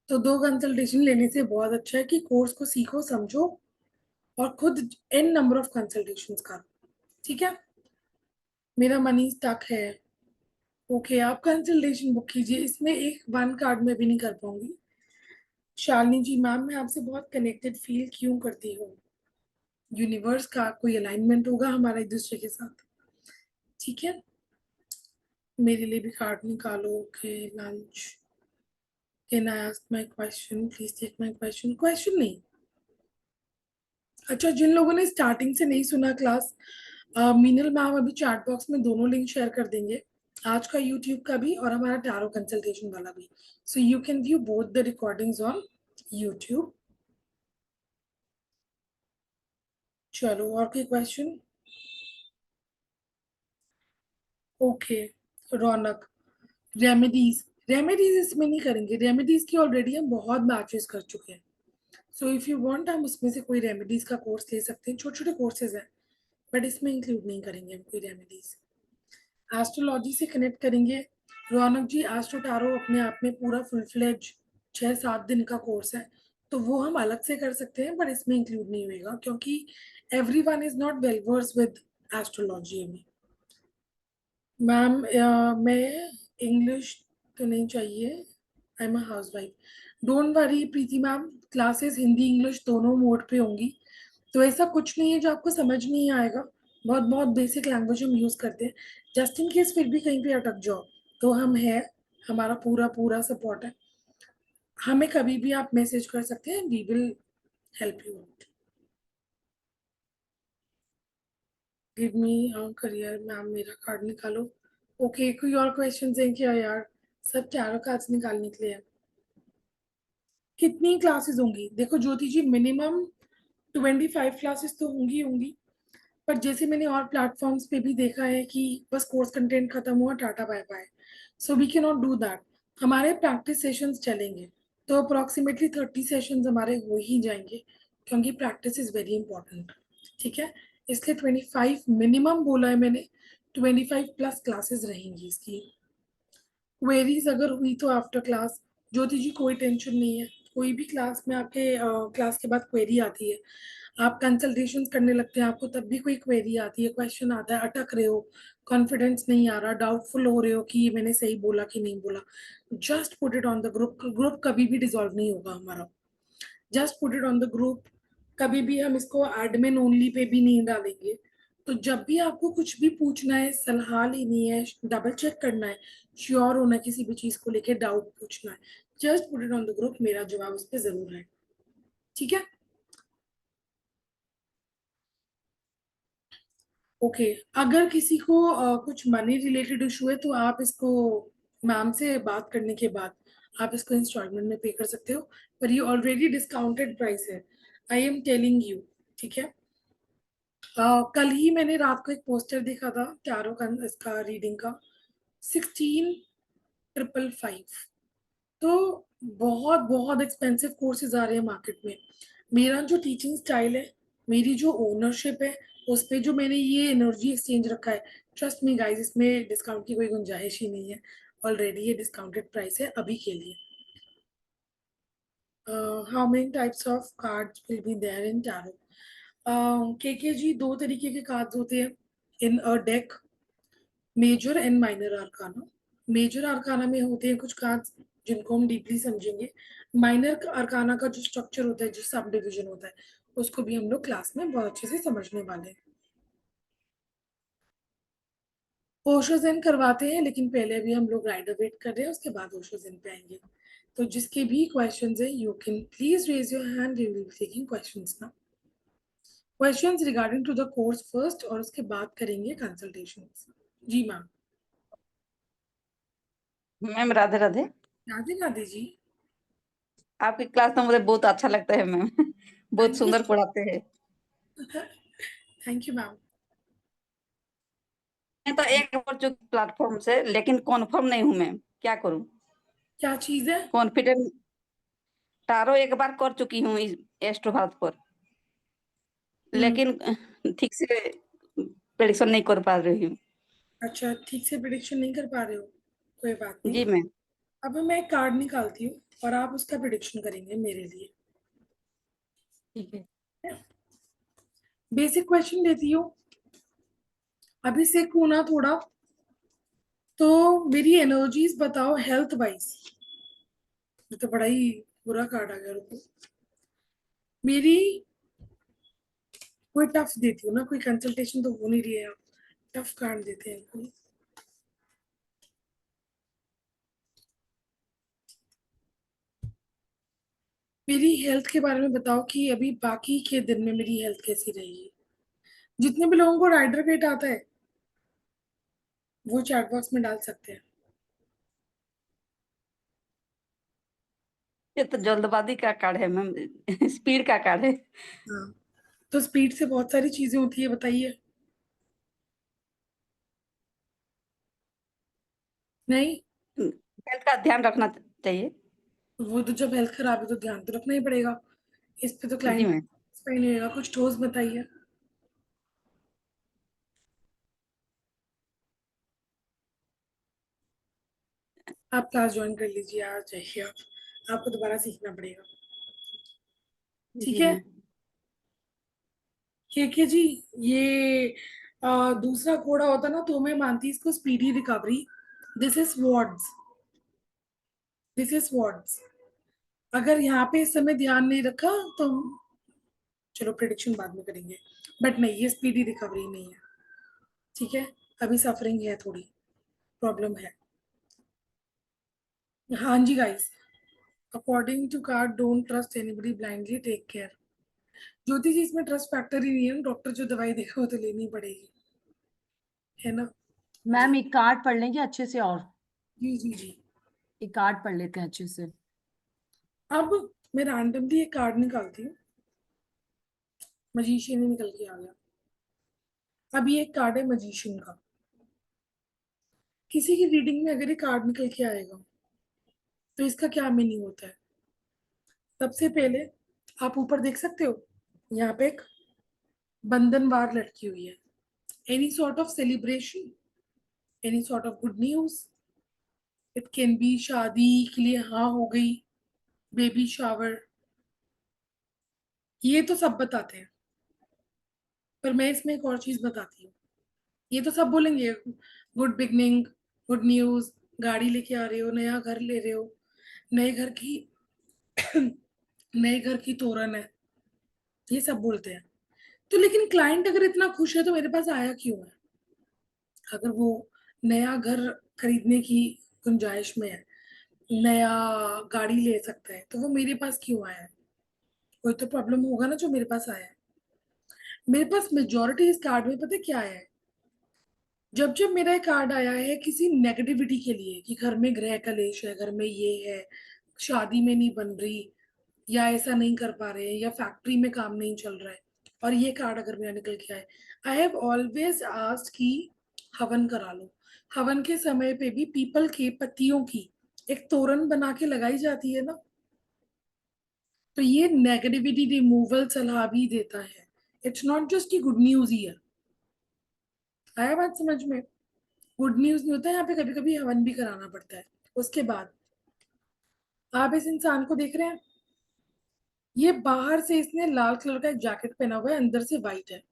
तो 2 कंसल्टेशन लेने से बहुत अच्छा है कि कोर्स को सीखो, समझो और खुद n नंबर ऑफ कंसल्टेशंस करो, ठीक है। मेरा मनी स्टक है, ओके, आप कंसल्टेशन बुक कीजिए। इसमें एक 1 कार्ड में भी नहीं कर पाऊंगी। शालिनी जी मैम, मैं आपसे बहुत कनेक्टेड फील क्यों करती हूँ? यूनिवर्स का कोई अलाइनमेंट होगा हमारा एक दूसरे के साथ, ठीक है। मेरे लिए भी कार्ड निकालो। Okay, lunch. Can I ask my question? Please take my question. Question नहीं, अच्छा, जिन लोगों ने स्टार्टिंग से नहीं सुना क्लास, मीनल मैम अभी चैट बॉक्स में दोनों लिंक शेयर कर देंगे, आज का यूट्यूब का भी और हमारा टैरो कंसल्टेशन वाला भी, so you can view both the recordings on YouTube. चलो, और कोई क्वेश्चन? ओके, रौनक, रेमेडीज, रेमेडीज इसमें नहीं करेंगे, रेमेडीज की ऑलरेडी हम बहुत बैचेस कर चुके हैं। सो इफ यू वांट, हम उसमें से कोई रेमेडीज का कोर्स ले सकते हैं, छोटे छोटे कोर्सेज हैं, बट इसमें इंक्लूड नहीं करेंगे हम कोई रेमेडीज। एस्ट्रोलॉजी से कनेक्ट करेंगे। रौनक जी, एस्ट्रो टैरो अपने आप में पूरा फुल फ्लेज 6-7 दिन का कोर्स है, तो वो हम अलग से कर सकते हैं, पर इसमें इंक्लूड नहीं होगा क्योंकि everyone is not well versed with astrology में। मैम, मैं इंग्लिश तो नहीं चाहिए, I am a housewife. Don't worry Preeti ma'am, classes Hindi English दोनों मोड पे होंगी, तो ऐसा कुछ नहीं है जो आपको समझ नहीं आएगा। बहुत बहुत बेसिक लैंग्वेज हम यूज़ करते हैं, जस्ट इन केस फिर भी कहीं पे अटक जाओ तो हम है, हमारा पूरा पूरा सपोर्ट है। हमें कभी भी आप मैसेज कर सकते हैं, we will help you out. Give me career ma'am, मेरा कार्ड निकालो। ओके, कोई और क्वेश्चन है क्या यार? सब चारों कार्ड्स निकालने के लिए। कितनी क्लासेस होंगी? देखो ज्योति जी, मिनिमम 25 क्लासेस तो होंगी होंगी, पर जैसे मैंने और प्लेटफॉर्म्स पे भी देखा है कि बस कोर्स कंटेंट खत्म हुआ, tata bye bye, so we can not do that. हमारे प्रैक्टिस सेशंस चलेंगे, तो अप्रोक्सीमेटली 30 सेशंस हमारे हो ही जाएंगे, क्योंकि प्रैक्टिस इज वेरी इंपॉर्टेंट, ठीक है। इसलिए 25 मिनिमम बोला है मैंने, 25 प्लस क्लासेस रहेंगी इसकी। क्वेरीज अगर हुई तो आफ्टर क्लास, ज्योति जी कोई टेंशन नहीं है, कोई भी क्लास में आपके क्लास के बाद क्वेरी आती है, आप कंसल्टेशन करने लगते हैं, आपको तब भी कोई क्वेरी आती है, क्वेश्चन आता है, अटक रहे हो, कॉन्फिडेंस नहीं आ रहा, डाउटफुल हो रहे हो कि ये मैंने सही बोला कि नहीं बोला, just put it on the group. Group कभी भी डिसॉल्व नहीं होगा हमारा, just put it on the group. कभी भी हम इसको एडमिन ओनली पे भी नहीं डालेंगे। तो जब भी आपको कुछ भी पूछना है, सलाह लेनी है, डबल चेक करना है, श्योर होना है किसी भी चीज को लेके, डाउट पूछना है, just put it on the group, मेरा जवाब उस पर जरूर है, ठीक है। ओके, अगर किसी को कुछ मनी रिलेटेड इशू है तो आप इसको मैम से बात करने के बाद आप इसको इंस्टॉलमेंट में पे कर सकते हो, पर ये ऑलरेडी डिस्काउंटेड प्राइस है, आई एम टेलिंग यू, ठीक है। कल ही मैंने रात को एक पोस्टर देखा था टैरो का, इसका रीडिंग का, 16,555, तो बहुत बहुत एक्सपेंसिव कोर्सेज आ रहे हैं मार्केट में। मेरा जो टीचिंग स्टाइल है, मेरी जो ओनरशिप है, उस पे जो मैंने ये एनर्जी एक्सचेंज रखा है, ट्रस्ट मी गाइस, इसमें डिस्काउंट की कोई गुंजाइश ही नहीं है, ऑलरेडी ये डिस्काउंटेड प्राइस है अभी के लिए। How many types of cards will be there in tarot? के जी, 2 तरीके के कार्ड्स होते हैं in a deck, major and minor arcana. Major arcana में होते हैं कुछ कार्ड्स जिनको हम डीपली समझेंगे, माइनर आर्काना का जो स्ट्रक्चर होता है, जो सब डिविजन होता है, उसको भी हम लोग क्लास में बहुत अच्छे से समझने वाले हैं। ओशो ज़ेन करवाते हैं, लेकिन पहले भी हम लोग राइडर वेट कर रहे हैं, उसके बाद ओशो ज़ेन पे आएंगे। तो जिसके भी क्वेश्चंस है, you can please raise your hand, we will be taking questions now. Questions regarding to the course first, और उसके बाद करेंगे कंसल्टेशंस। जी मैम। मैम राधे राधे। राधे राधे जी। आपकी क्लास तो मुझे बहुत अच्छा लगता है मैम। बहुत थैंक सुंदर पढ़ाते हैं। Thank you ma'am. मैं तो एक बार चुकी प्लेटफॉर्म से, लेकिन कॉन्फर्म नहीं हूँ मैम, क्या करूँ? क्या चीज है? कॉन्फिडेंट टारो एक बार कर चुकी हूँ इस एस्ट्रो भारत पर, लेकिन ठीक से प्रेडिक्शन नहीं कर पा रही हूँ। अच्छा, ठीक से प्रिडिक्शन नहीं कर पा रहे हो, कोई बात नहीं। जी मैम। अब मैं एक कार्ड निकालती हूँ और आप उसका प्रिडिक्शन करेंगे मेरे लिए। ठीक है। बेसिक क्वेश्चन देती हूँ, अभी से हूं ना थोड़ा, तो मेरी एनर्जीज बताओ हेल्थ वाइज। ये तो बड़ा ही बुरा कार्ड आ गया, रुको। मेरी कोई टफ देती हूँ ना, कोई कंसल्टेशन तो हो नहीं रही है, टफ कार्ड देते हैं कोई। मेरी हेल्थ के बारे में बताओ कि अभी बाकी के दिन में मेरी हेल्थ कैसी रहेगी। जितने भी लोगों को राइडर वेट आता है वो चैट बॉक्स में डाल सकते हैं। ये तो जल्दबाजी का कार्ड है मैम, स्पीड का कार्ड है। हाँ, तो स्पीड से बहुत सारी चीजें होती है, बताइए। नहीं, हेल्थ का ध्यान रखना चाहिए। वो तो जब हेल्थ खराब है तो ध्यान तो रखना ही पड़ेगा। इस पे तो जी क्लाइंट मैम। पे नहीं रहेगा, कुछ ठोस बताइए। आप क्लास ज्वाइन कर लीजिए, आ जाइए आप, आपको दोबारा सीखना पड़ेगा। ठीक जी है, मैम। के जी। ये दूसरा घोड़ा होता ना तो मैं मानती इसको speedy recovery. This is words, this is words. अगर यहाँ पे इस समय ध्यान नहीं रखा तो चलो प्रिडिक्शन बाद में करेंगे, बट नहीं, ये स्पीडी रिकवरी नहीं है। ठीक है, अभी सफरिंग है, थोड़ी प्रॉब्लम है। हाँ जी guys, according to card don't trust anybody blindly, take care. Jyoti ji, इसमें ट्रस्ट फैक्टर ही नहीं है, डॉक्टर जो दवाई देगा वो तो लेनी पड़ेगी, है ना। मैम एक कार्ड पढ़ लेंगे अच्छे से, और जी जी जी। एक कार्ड पढ़ लेते हैं अच्छे से। अब मैं रैंडमली एक कार्ड निकालती हूँ, मजीशियन ही निकल के आ गया। अब ये एक कार्ड है मजीशियन का। किसी की रीडिंग में अगर ये कार्ड निकल के आएगा तो इसका क्या मीनिंग होता है। सबसे पहले आप ऊपर देख सकते हो, यहाँ पे एक बंधनवार लटकी हुई है। Any sort of celebration, any sort of good news. It can be शादी के लिए हाँ हो गई, बेबी शावर, ये तो सब बताते हैं। पर मैं इसमें एक और चीज बताती हूँ। ये तो सब बोलेंगे गुड बिगनिंग, गुड न्यूज, गाड़ी लेके आ रहे हो, नया घर ले रहे हो, नए घर की नए घर की तोरण है, ये सब बोलते हैं। तो लेकिन क्लाइंट अगर इतना खुश है तो मेरे पास आया क्यों है। अगर वो नया घर खरीदने की गुंजाइश में है, नया गाड़ी ले सकता है, तो वो मेरे पास क्यों आया है। कोई तो प्रॉब्लम होगा ना जो मेरे पास आया है। मेरे पास मेजोरिटी इस कार्ड में पता है क्या आया है। जब जब मेरा ये कार्ड आया है किसी नेगेटिविटी के लिए कि घर में गृह कलेश है, घर में ये है, शादी में नहीं बन रही, या ऐसा नहीं कर पा रहे हैं, या फैक्ट्री में काम नहीं चल रहा है, और ये कार्ड अगर मेरा निकल के आए, आई हैव ऑलवेज आस्क्ड कि हवन करा लो। हवन के समय पे भी पीपल के पत्तियों की एक तोरण बना के लगाई जाती है ना, तो ये नेगेटिविटी रिमूवल सलाह भी देता है। इट्स नॉट जस्ट की गुड न्यूज ही है। आया बात समझ में। गुड न्यूज नहीं होता है, यहाँ पे कभी कभी हवन भी कराना पड़ता है। उसके बाद आप इस इंसान को देख रहे हैं, ये बाहर से इसने लाल कलर का एक जैकेट पहना हुआ है, अंदर से व्हाइट है।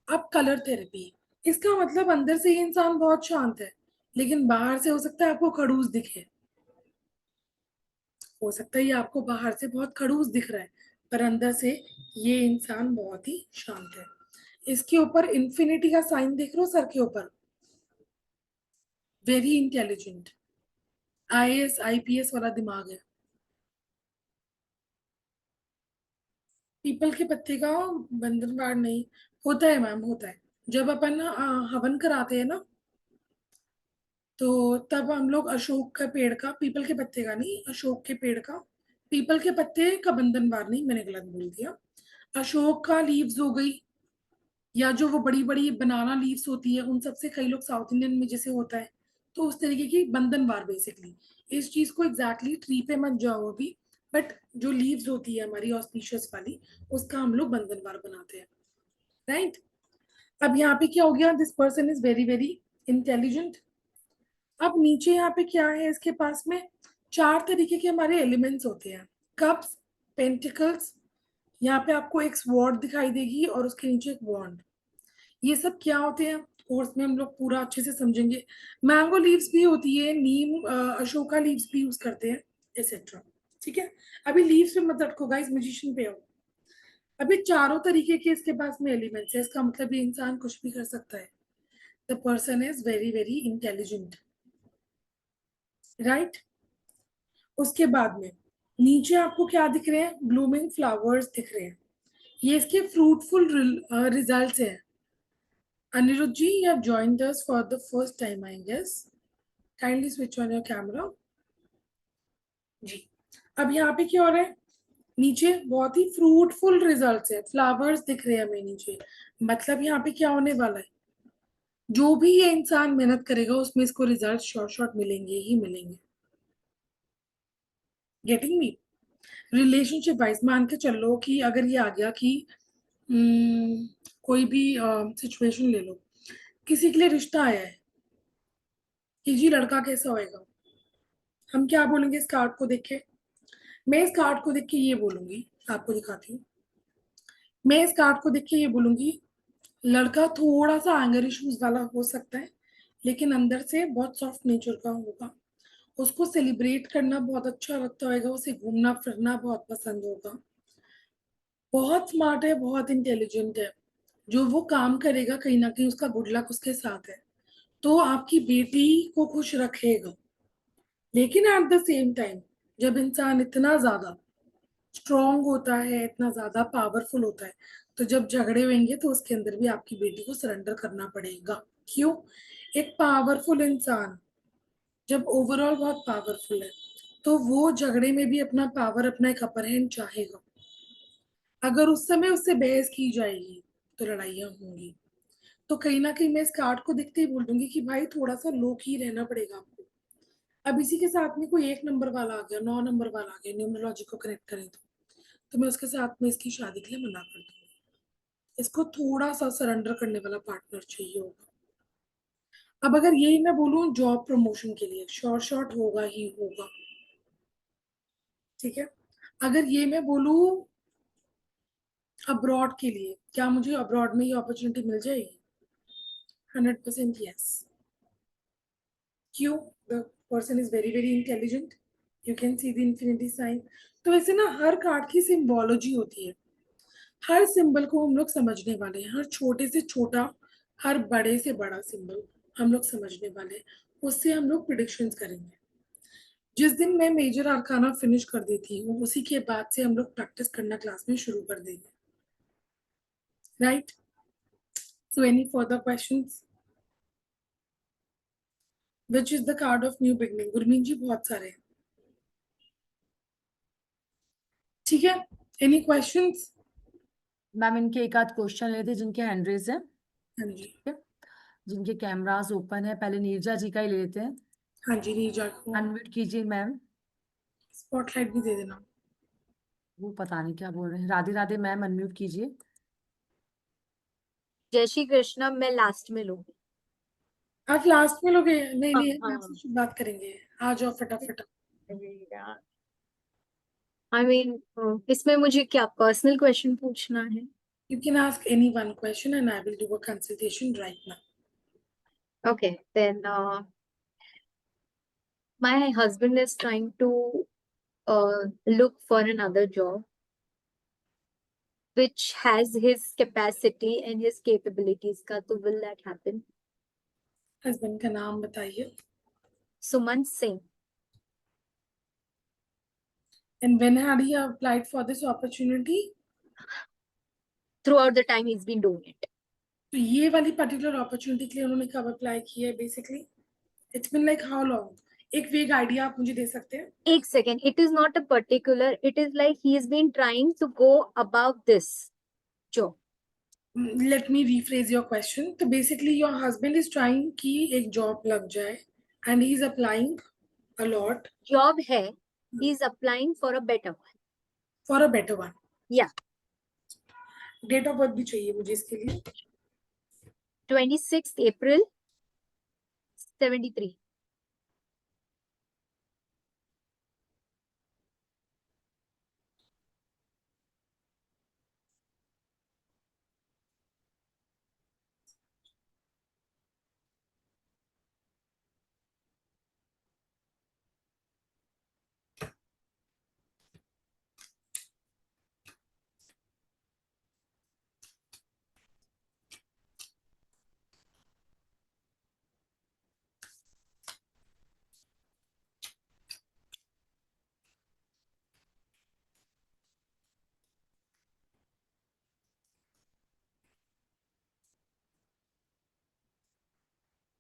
अब कलर थेरेपी, इसका मतलब अंदर से ये इंसान बहुत शांत है, लेकिन बाहर से हो सकता है आपको खड़ूस दिखे। हो सकता है ये आपको बाहर से बहुत खड़ूस दिख रहा है, पर अंदर से ये इंसान बहुत ही शांत है। इसके ऊपर इन्फिनिटी का साइन देख रहे हो सर के ऊपर, वेरी इंटेलिजेंट, आईएएस आईपीएस वाला दिमाग है। पीपल के पत्ते का बंधनवार नहीं होता है मैम, होता है। जब अपन हवन कराते हैं ना, तो तब हम लोग अशोक का पेड़ का, पीपल के पत्ते का नहीं, अशोक के पेड़ का, पीपल के पत्ते का बंधनवार नहीं, मैंने गलत बोल दिया। अशोक का लीव्स हो गई, या जो वो बड़ी बड़ी बनाना लीव्स होती है, उन सबसे कई लोग साउथ इंडियन में जैसे होता है, तो उस तरीके की बंधनवार बेसिकली। इस चीज को एग्जैक्टली ट्री पे मत जाओ अभी, बट जो लीव्स होती है हमारी ऑस्पिशियस वाली, उसका हम लोग बंधनवार बनाते हैं, राइट। अब यहाँ पे क्या हो गया, this person is very very intelligent. अब नीचे यहाँ पे क्या है इसके पास में, 4 तरीके के हमारे एलिमेंट्स होते हैं, कप्स, पेंटिकल्स, यहाँ पे आपको एक स्वॉर्ड दिखाई देगी और उसके नीचे एक वॉन्ड। ये सब क्या होते हैं कोर्स में हम लोग पूरा अच्छे से समझेंगे। मैंगो लीव्स भी होती है, नीम अशोका लीव्स भी यूज करते हैं, एक्सेट्रा। ठीक है, अभी लीव्स पे मत अटको गाइस, म्यूजिशियन पे आओ। अभी चारों तरीके के इसके पास में एलिमेंट्स है, इसका मतलब ये इंसान कुछ भी कर सकता है। The person is very very intelligent, right. उसके बाद में नीचे आपको क्या दिख रहे हैं, ब्लूमिंग फ्लावर्स दिख रहे हैं, ये इसके फ्रूटफुल रिजल्ट्स हैं। Anirudh ji, you have joined us for the first time, I guess. Kindly switch on your camera. जी, अब यहाँ पे क्या हो रहा है, नीचे बहुत ही फ्रूटफुल रिजल्ट्स है, फ्लावर्स दिख रहे हैं हमें नीचे, मतलब यहाँ पे क्या होने वाला है, जो भी ये इंसान मेहनत करेगा उसमें इसको रिजल्ट शॉर्ट शॉर्ट मिलेंगे ही मिलेंगे। Getting me? रिलेशनशिप वाइज मान के चलो कि अगर ये आ गया कि कोई भी सिचुएशन ले लो, किसी के लिए रिश्ता आया है कि जी लड़का कैसा होएगा, हम क्या बोलेंगे इस कार्ड को देख के, मैं इस कार्ड को देख के ये बोलूंगी, आपको दिखाती हूँ, मैं इस कार्ड को देख के ये बोलूंगी, लड़का थोड़ा सा एंगर इश्यूज वाला हो सकता है, लेकिन अंदर से बहुत सॉफ्ट नेचर का होगा, उसको सेलिब्रेट करना बहुत अच्छा लगता होगा, उसे घूमना फिरना बहुत पसंद होगा, बहुत स्मार्ट है, बहुत इंटेलिजेंट है, जो वो काम करेगा कहीं ना कहीं उसका गुड लक उसके साथ है, तो आपकी बेटी को खुश रखेगा। लेकिन एट द सेम टाइम जब इंसान इतना ज्यादा स्ट्रॉन्ग होता है, इतना ज्यादा पावरफुल होता है, तो जब झगड़े होंगे तो उसके अंदर भी आपकी बेटी को सरेंडर करना पड़ेगा। क्यों? एक पावरफुल इंसान जब ओवरऑल बहुत पावरफुल है तो वो झगड़े में भी अपना पावर, अपना एक अपर हैंड चाहेगा। अगर उस समय उससे बहस की जाएगी तो लड़ाइयाँ होंगी। तो कहीं ना कहीं मैं इस कार्ड को देखते ही बोल दूंगी कि भाई थोड़ा सा लो की रहना पड़ेगा आपको। अब इसी के साथ में कोई 1 नंबर वाला आ गया, 9 नंबर वाला आ गया, न्यूमरोलॉजी को कनेक्ट करें तो मैं उसके साथ में इसकी शादी के लिए मना कर दूंगी। इसको थोड़ा सा सरेंडर करने वाला पार्टनर चाहिए होगा। अब अगर यही मैं बोलूं जॉब प्रमोशन के लिए, शॉर्ट शॉर्ट होगा ही होगा, ठीक है। अगर ये मैं बोलूं अब्रॉड के लिए, क्या मुझे अब्रॉड में ये अपॉर्चुनिटी मिल जाएगी? 100% यस। क्यों? The person is very very intelligent, you can see the infinity sign. तो वैसे ना हर कार्ड की सिंबोलॉजी होती है, हर सिंबल को हम लोग समझने वाले हैं, हर छोटे से छोटा, हर बड़े से बड़ा सिंबल हम लोग समझने वाले हैं, उससे हम लोग प्रिडिक्शंस करेंगे। जिस दिन मैं मेजर आर्काना फिनिश कर देती हूँ उसी के बाद से हम लोग प्रैक्टिस करना क्लास में शुरू कर देंगे, right. So any further questions? Which is the card of new beginning? Gurmeet ji बहुत सारे हैं, ठीक है। Any questions? मैम इनके एक आध क्वेश्चन लेते जिनके हैंड रेज है, हाँ जी, ठीक है, जिनके कैमरास ओपन है, पहले नीरजा जी का ही ले लेते हैं। हाँ जी, नीजा को अनम्यूट कीजिए मैम। स्पॉटलाइट भी दे देना। वो पता नहीं क्या बोल रहे हैं। राधे राधे मैम, अनम्यूट कीजिए। जय श्री कृष्णा, मैं लास्ट में लूंगी। आप लास्ट में लोगे? नहीं हाँ नहीं, हम हाँ। आपसे शुभ बात करेंगे, आ जाओ फटाफट। आई मीन इसमें मुझे क्या पर्सनल क्वेश्चन पूछना है? You can ask any one question and I will do a consultation right now. Okay then my husband is trying to look for another job which has his capacity and his capabilities का, तो will that happen? Husband का नाम बताइए। सुमन Singh. And when had he applied for this opportunity? Throughout the time he's been doing it. तो ये वाली particular opportunity के लिए उन्होंने कब अप्लाई किया है basically? It's been like how long? एक वेग आइडिया आप मुझे दे सकते हैं? एक second, it is not a particular, it is like he has been trying to go above this job. Let me rephrase your question. तो basically your husband is trying कि एक job लग जाए and he is applying a lot Job है, he is applying for a better one. For a better one. Yeah. Date of birth भी चाहिए मुझे इसके लिए। 26th April 73.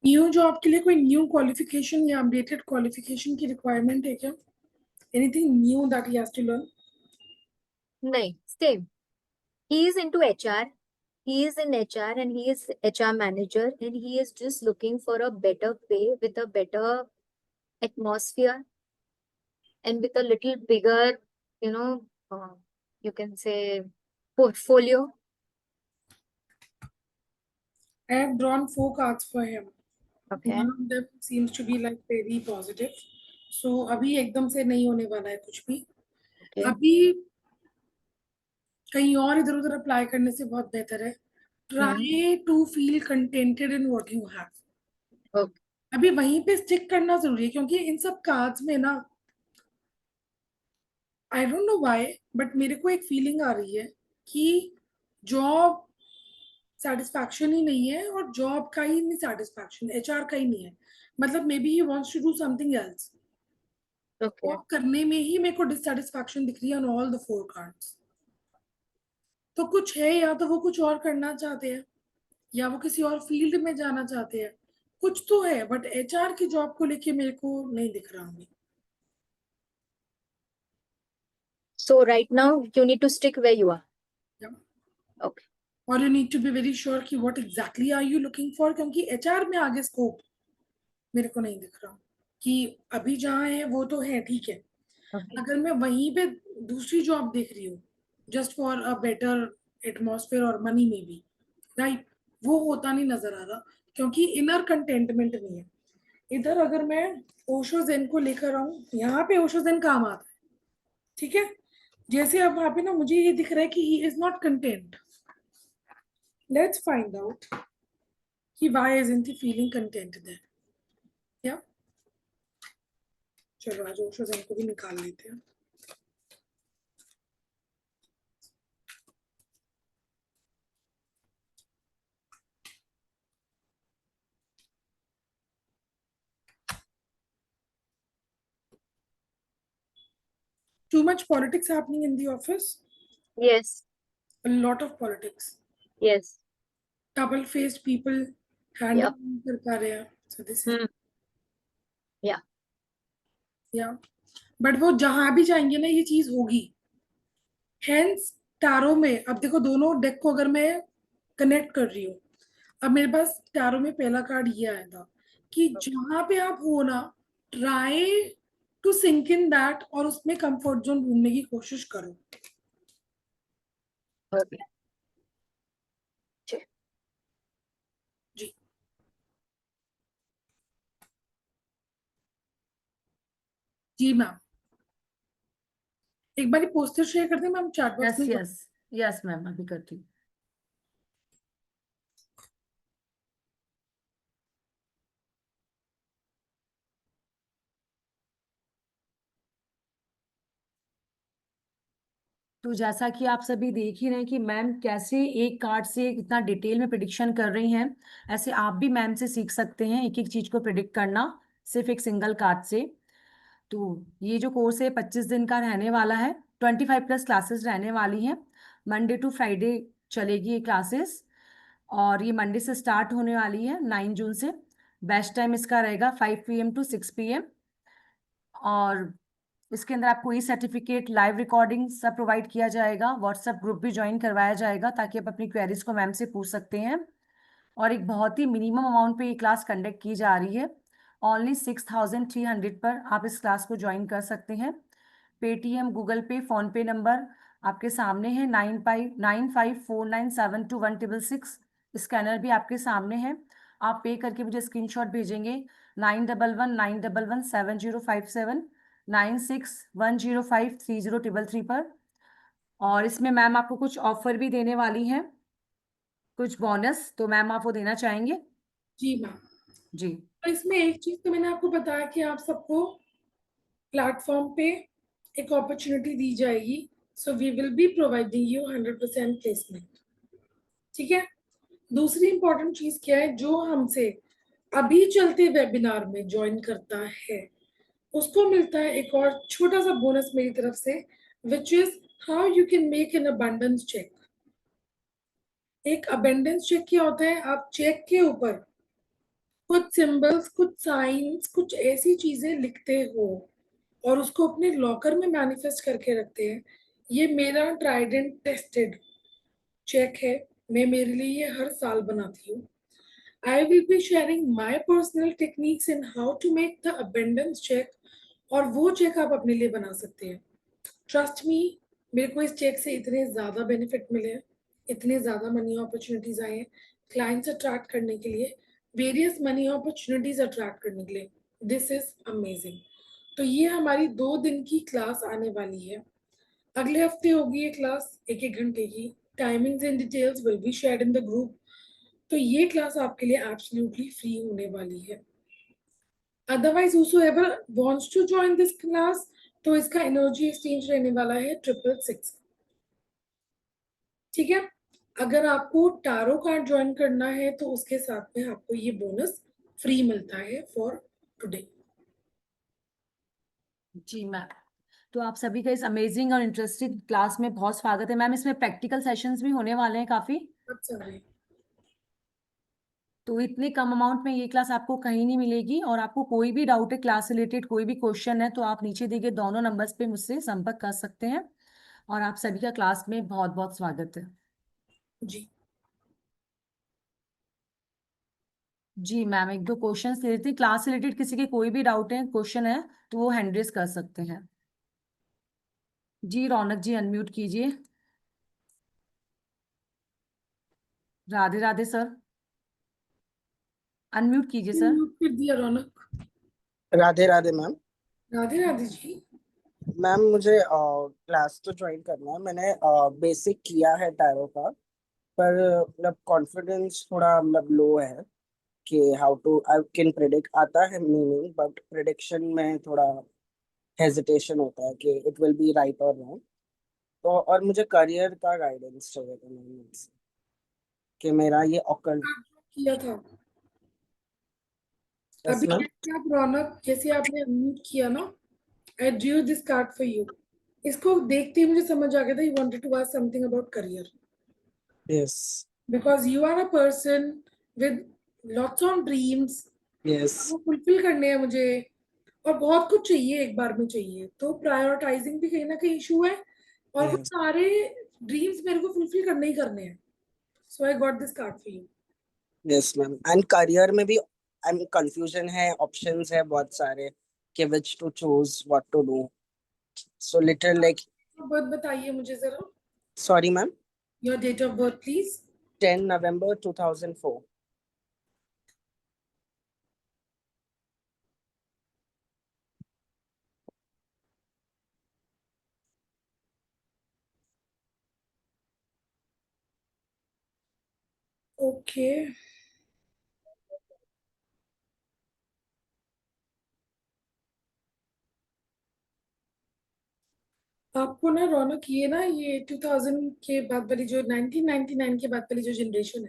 न्यू जॉब के लिए कोई न्यू क्वालिफिकेशन या अपडेटेड क्वालिफिकेशन की रिक्वायरमेंट है क्या? Anything new that he has to learn? नहीं, same. He is into HR. He is in HR and he is HR manager and he is just looking for a better pay with a better atmosphere and with a little bigger, you know, you can say portfolio. I have drawn 4 cards for him. Okay. None of them seems to be like very positive. So अभी एकदम से नहीं होने वाला है कुछ भी. Okay. अभी कहीं और इधर उधर अप्लाई करने से बहुत बेहतर है. Try to feel contented in what you have. Okay. अभी वहीं पे स्टिक करना जरूरी है क्योंकि इन सब कार्ड्स में ना आई डोंट नो व्हाई बट मेरे को एक फीलिंग आ रही है कि जॉब सेटिस्फैक्शन ही नहीं है और जॉब का ही नहीं सेटिस्फैक्शन, एचआर का ही नहीं है. मतलब maybe he wants to do something else. Okay. वो करने में ही मेरे को डिससेटिस्फैक्शन दिख रही है ऑन ऑल द 4 कार्ड्स. तो कुछ है, या तो वो कुछ और करना चाहते हैं या वो किसी और फील्ड में जाना चाहते हैं. कुछ तो है बट एचआर की जॉब को लेके मेरे को नहीं दिख रहा हमें. So right now you need to stick where you are. Yeah. Okay. और you need to be very sure कि what exactly are you looking for, क्योंकि एचआर में आगे स्कोप मेरे को नहीं दिख रहा. कि अभी जहाँ है वो तो है ठीक है. Okay. अगर मैं वहीं पे दूसरी जॉब देख रही हूँ just for a better atmosphere और मनी में भी राइट, वो होता नहीं नजर आ रहा क्योंकि इनर कंटेंटमेंट नहीं है. इधर अगर मैं ओशो ज़ेन को लेकर आऊँ, यहाँ पे ओशो ज़ेन काम आता है ठीक है. जैसे अब वहां पे ना मुझे ये दिख रहा है कि he is not content. Let's find out कि why isn't he feeling content there. Yeah. चलो आज ओशो ज़ेन को भी निकाल लेते हैं. Too much politics happening in the office. Yes. A lot of politics. Yes. Double-faced people handle Yep. नहीं कर पा रहे हैं. So this is Yeah. yeah. But वो जहां भी जाएंगे ना ये चीज होगी. Hence टैरो में अब देखो दोनों डेक को अगर मैं कनेक्ट कर रही हूँ, अब मेरे पास टैरो में पहला कार्ड ये आया था कि जहां पे आप हो ना try to sync in that और उसमें कंफर्ट जोन ढूंढने की कोशिश करो. Okay. जी जी मैम. एक बार पोस्टर शेयर कर दें मैम चैट बॉक्स यस में. यस यस मैम, अभी करती हूँ. तो जैसा कि आप सभी देख ही रहे हैं कि मैम कैसे एक कार्ड से इतना डिटेल में प्रिडिक्शन कर रही हैं, ऐसे आप भी मैम से सीख सकते हैं एक एक चीज को प्रिडिक्ट करना सिर्फ एक सिंगल कार्ड से. तो ये जो कोर्स है 25 दिन का रहने वाला है. 25+ क्लासेस रहने वाली हैं. मंडे टू फ्राइडे चलेगी ये क्लासेस और ये मंडे से स्टार्ट होने वाली है 9 जून से. बेस्ट टाइम इसका रहेगा 5 PM to 6 PM. और इसके अंदर आपको ई सर्टिफिकेट, लाइव रिकॉर्डिंग सब प्रोवाइड किया जाएगा. व्हाट्सएप ग्रुप भी ज्वाइन करवाया जाएगा ताकि आप अपनी क्वेरीज को मैम से पूछ सकते हैं. और एक बहुत ही मिनिमम अमाउंट पे ये क्लास कंडक्ट की जा रही है. ओनली 6300 पर आप इस क्लास को ज्वाइन कर सकते हैं. पेटीएम, गूगल पे, फोन पे नंबर आपके सामने है 9594972166. स्कैनर भी आपके सामने है. आप पे करके मुझे स्क्रीनशॉट भेजेंगे 9119117057 9610530333 पर. और इसमें मैम आपको कुछ ऑफर भी देने वाली हैं, कुछ बोनस. तो मैम आप वो देना चाहेंगे? जी मैम. जी तो इसमें एक चीज तो मैंने आपको बताया कि आप सबको प्लेटफॉर्म पे एक अपॉर्चुनिटी दी जाएगी. So we will be providing you 100% placement. ठीक है. दूसरी इंपॉर्टेंट चीज क्या है, जो हमसे अभी चलते वेबिनार में ज्वाइन करता है उसको मिलता है एक और छोटा सा बोनस मेरी तरफ से, which is how you can make an abundance check. एक अबंडेंस चेक क्या होता है, आप चेक के ऊपर कुछ सिंबल्स, कुछ साइंस, कुछ ऐसी चीजें लिखते हो और उसको अपने लॉकर में मैनिफेस्ट करके रखते हैं, ये मेरा ट्राइड एंड टेस्टेड चेक है। मैं मेरे लिए ये हर साल बनाती हूँ। I will be sharing my personal techniques in how to make the abundance check, और वो चेक आप अपने लिए बना सकते हैं। ट्रस्ट मी, मेरे को इस चेक से इतने ज़्यादा बेनिफिट मिले हैं, इतने ज़्यादा मनी अपॉर्चुनिटीज़ आए हैं क्लाइंट्स अट्रैक्ट करने के लिए, वेरियस मनी अपॉर्चुनिटीज़ अट्रैक्ट करने के लिए। This is amazing. तो ये हमारी 2 दिन की क्लास आने वाली है। अगले हफ्ते होगी ये क्लास 1-1 घंटे की। Timings and details will be shared in the group. तो ये क्लास आपके लिए एब्सोल्युटली फ्री होने वाली है। Otherwise whosoever wants to join this class, तो इसका एनर्जी एक्सचेंज रहने वाला है 666। ठीक है, अगर आपको टारो कार्ड ज्वाइन करना है तो उसके साथ में आपको ये बोनस फ्री मिलता है फॉर टुडे। जी मैम, तो आप सभी का इस अमेजिंग और इंटरेस्टिंग क्लास में बहुत स्वागत है मैम। इसमें प्रैक्टिकल सेशंस भी होने वाले हैं काफी। तो इतने कम अमाउंट में ये क्लास आपको कहीं नहीं मिलेगी। और आपको कोई भी डाउट है क्लास से रिलेटेड, कोई भी क्वेश्चन है, तो आप नीचे दिए गए दोनों नंबर्स पे मुझसे संपर्क कर सकते हैं। और आप सभी का क्लास में बहुत बहुत स्वागत है। जी जी मैम, एक दो क्वेश्चन ले लेते हैं। क्लास से रिलेटेड किसी के कोई भी डाउट है, क्वेश्चन है, तो वो हैंड रेज कर सकते हैं। जी रौनक जी, अनम्यूट कीजिए। राधे राधे सर, अनम्यूट कीजिए सर। म्यूट कर दिया रौनक। राधे राधे मैम। राधे राधे जी। मैम मुझे क्लास तो ज्वाइन करना है। मैंने बेसिक किया है टैरो का, पर मतलब कॉन्फिडेंस थोड़ा मतलब लो है कि how to I can predict. आता है मीनिंग, बट प्रेडिक्शन में थोड़ा हेजिटेशन होता है कि इट विल बी राइट और रॉन्ग। तो और मुझे करियर का गाइडेंस चाहिए था मैम से, कि मेरा ये ऑकल्ट। किया था यस अभी मैम। जैसे आप रौनक, जैसे आपने अनम्यूट किया ना, I drew this card for you. इसको देखते ही मुझे समझ आ गया था you wanted to ask something about career, yes because you are a person with lots of dreams। Yes वो फुलफिल करने हैं मुझे, और बहुत कुछ चाहिए एक बार में चाहिए, तो प्रायोरिटाइजिंग भी कहीं ना कहीं इशू है, और वो यस सारे ड्रीम्स मेरे को फुलफिल करने ही करने हैं। So I got this card for you. Yes ma'am. And career में भी आई एम कंफ्यूजन है, ऑप्शंस है बहुत सारे कि which to choose, what to do. So little like. Birth बताइए मुझे जरा, sorry ma'am. Your date of birth please. 10 November 2004। Okay, आपको ना रौनक, ये ना ये 2000 के बाद वाली जो 1999 के बाद वाली जो जनरेशन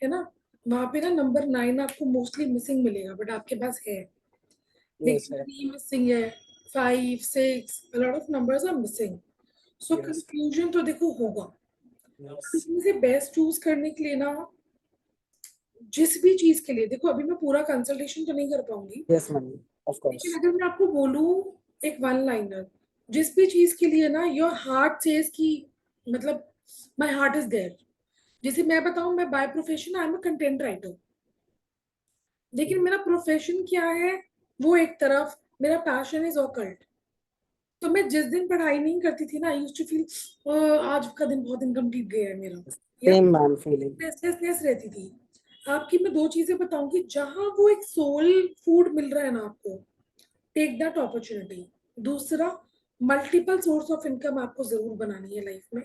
है ना, वहां पे ना नंबर 9 आपको मोस्टली मिसिंग मिलेगा, बट आपके पास है। यस लेकिन है। 3 मिसिंग है, 5, 6, a lot of numbers are missing। So yes confusion तो देखो होगा। यस इसमें से बेस्ट चूज करने के लिए ना, जिस भी चीज के लिए, देखो अभी मैं पूरा कंसल्टेशन तो नहीं कर पाऊंगी, यस मैम, ऑफ लेकिन कोर्स। अगर मैं आपको बोलूं एक वन लाइनर, जिस भी चीज के लिए ना योर हार्ट सेज कि मतलब माय हार्ट इज देयर। जैसे मैं बताऊं, मैं by profession I am a content writer, लेकिन मेरा प्रोफेशन क्या है वो एक तरफ, मेरा पैशन इज ऑकल्ट। तो मैं जिस दिन पढ़ाई नहीं करती थी ना, आई यूज्ड टू फील आज का दिन बहुत इनकम्प्लीट गया है मेरा, या सेम मैम फीलिंग। रेस्टलेसनेस रहती थी। आपकी मैं 2 चीजें बताऊंगी, जहां वो एक सोल फूड मिल रहा है ना आपको, टेक दैट अपॉर्चुनिटी। दूसरा, मल्टीपल सोर्स ऑफ इनकम आपको जरूर बनानी है लाइफ में।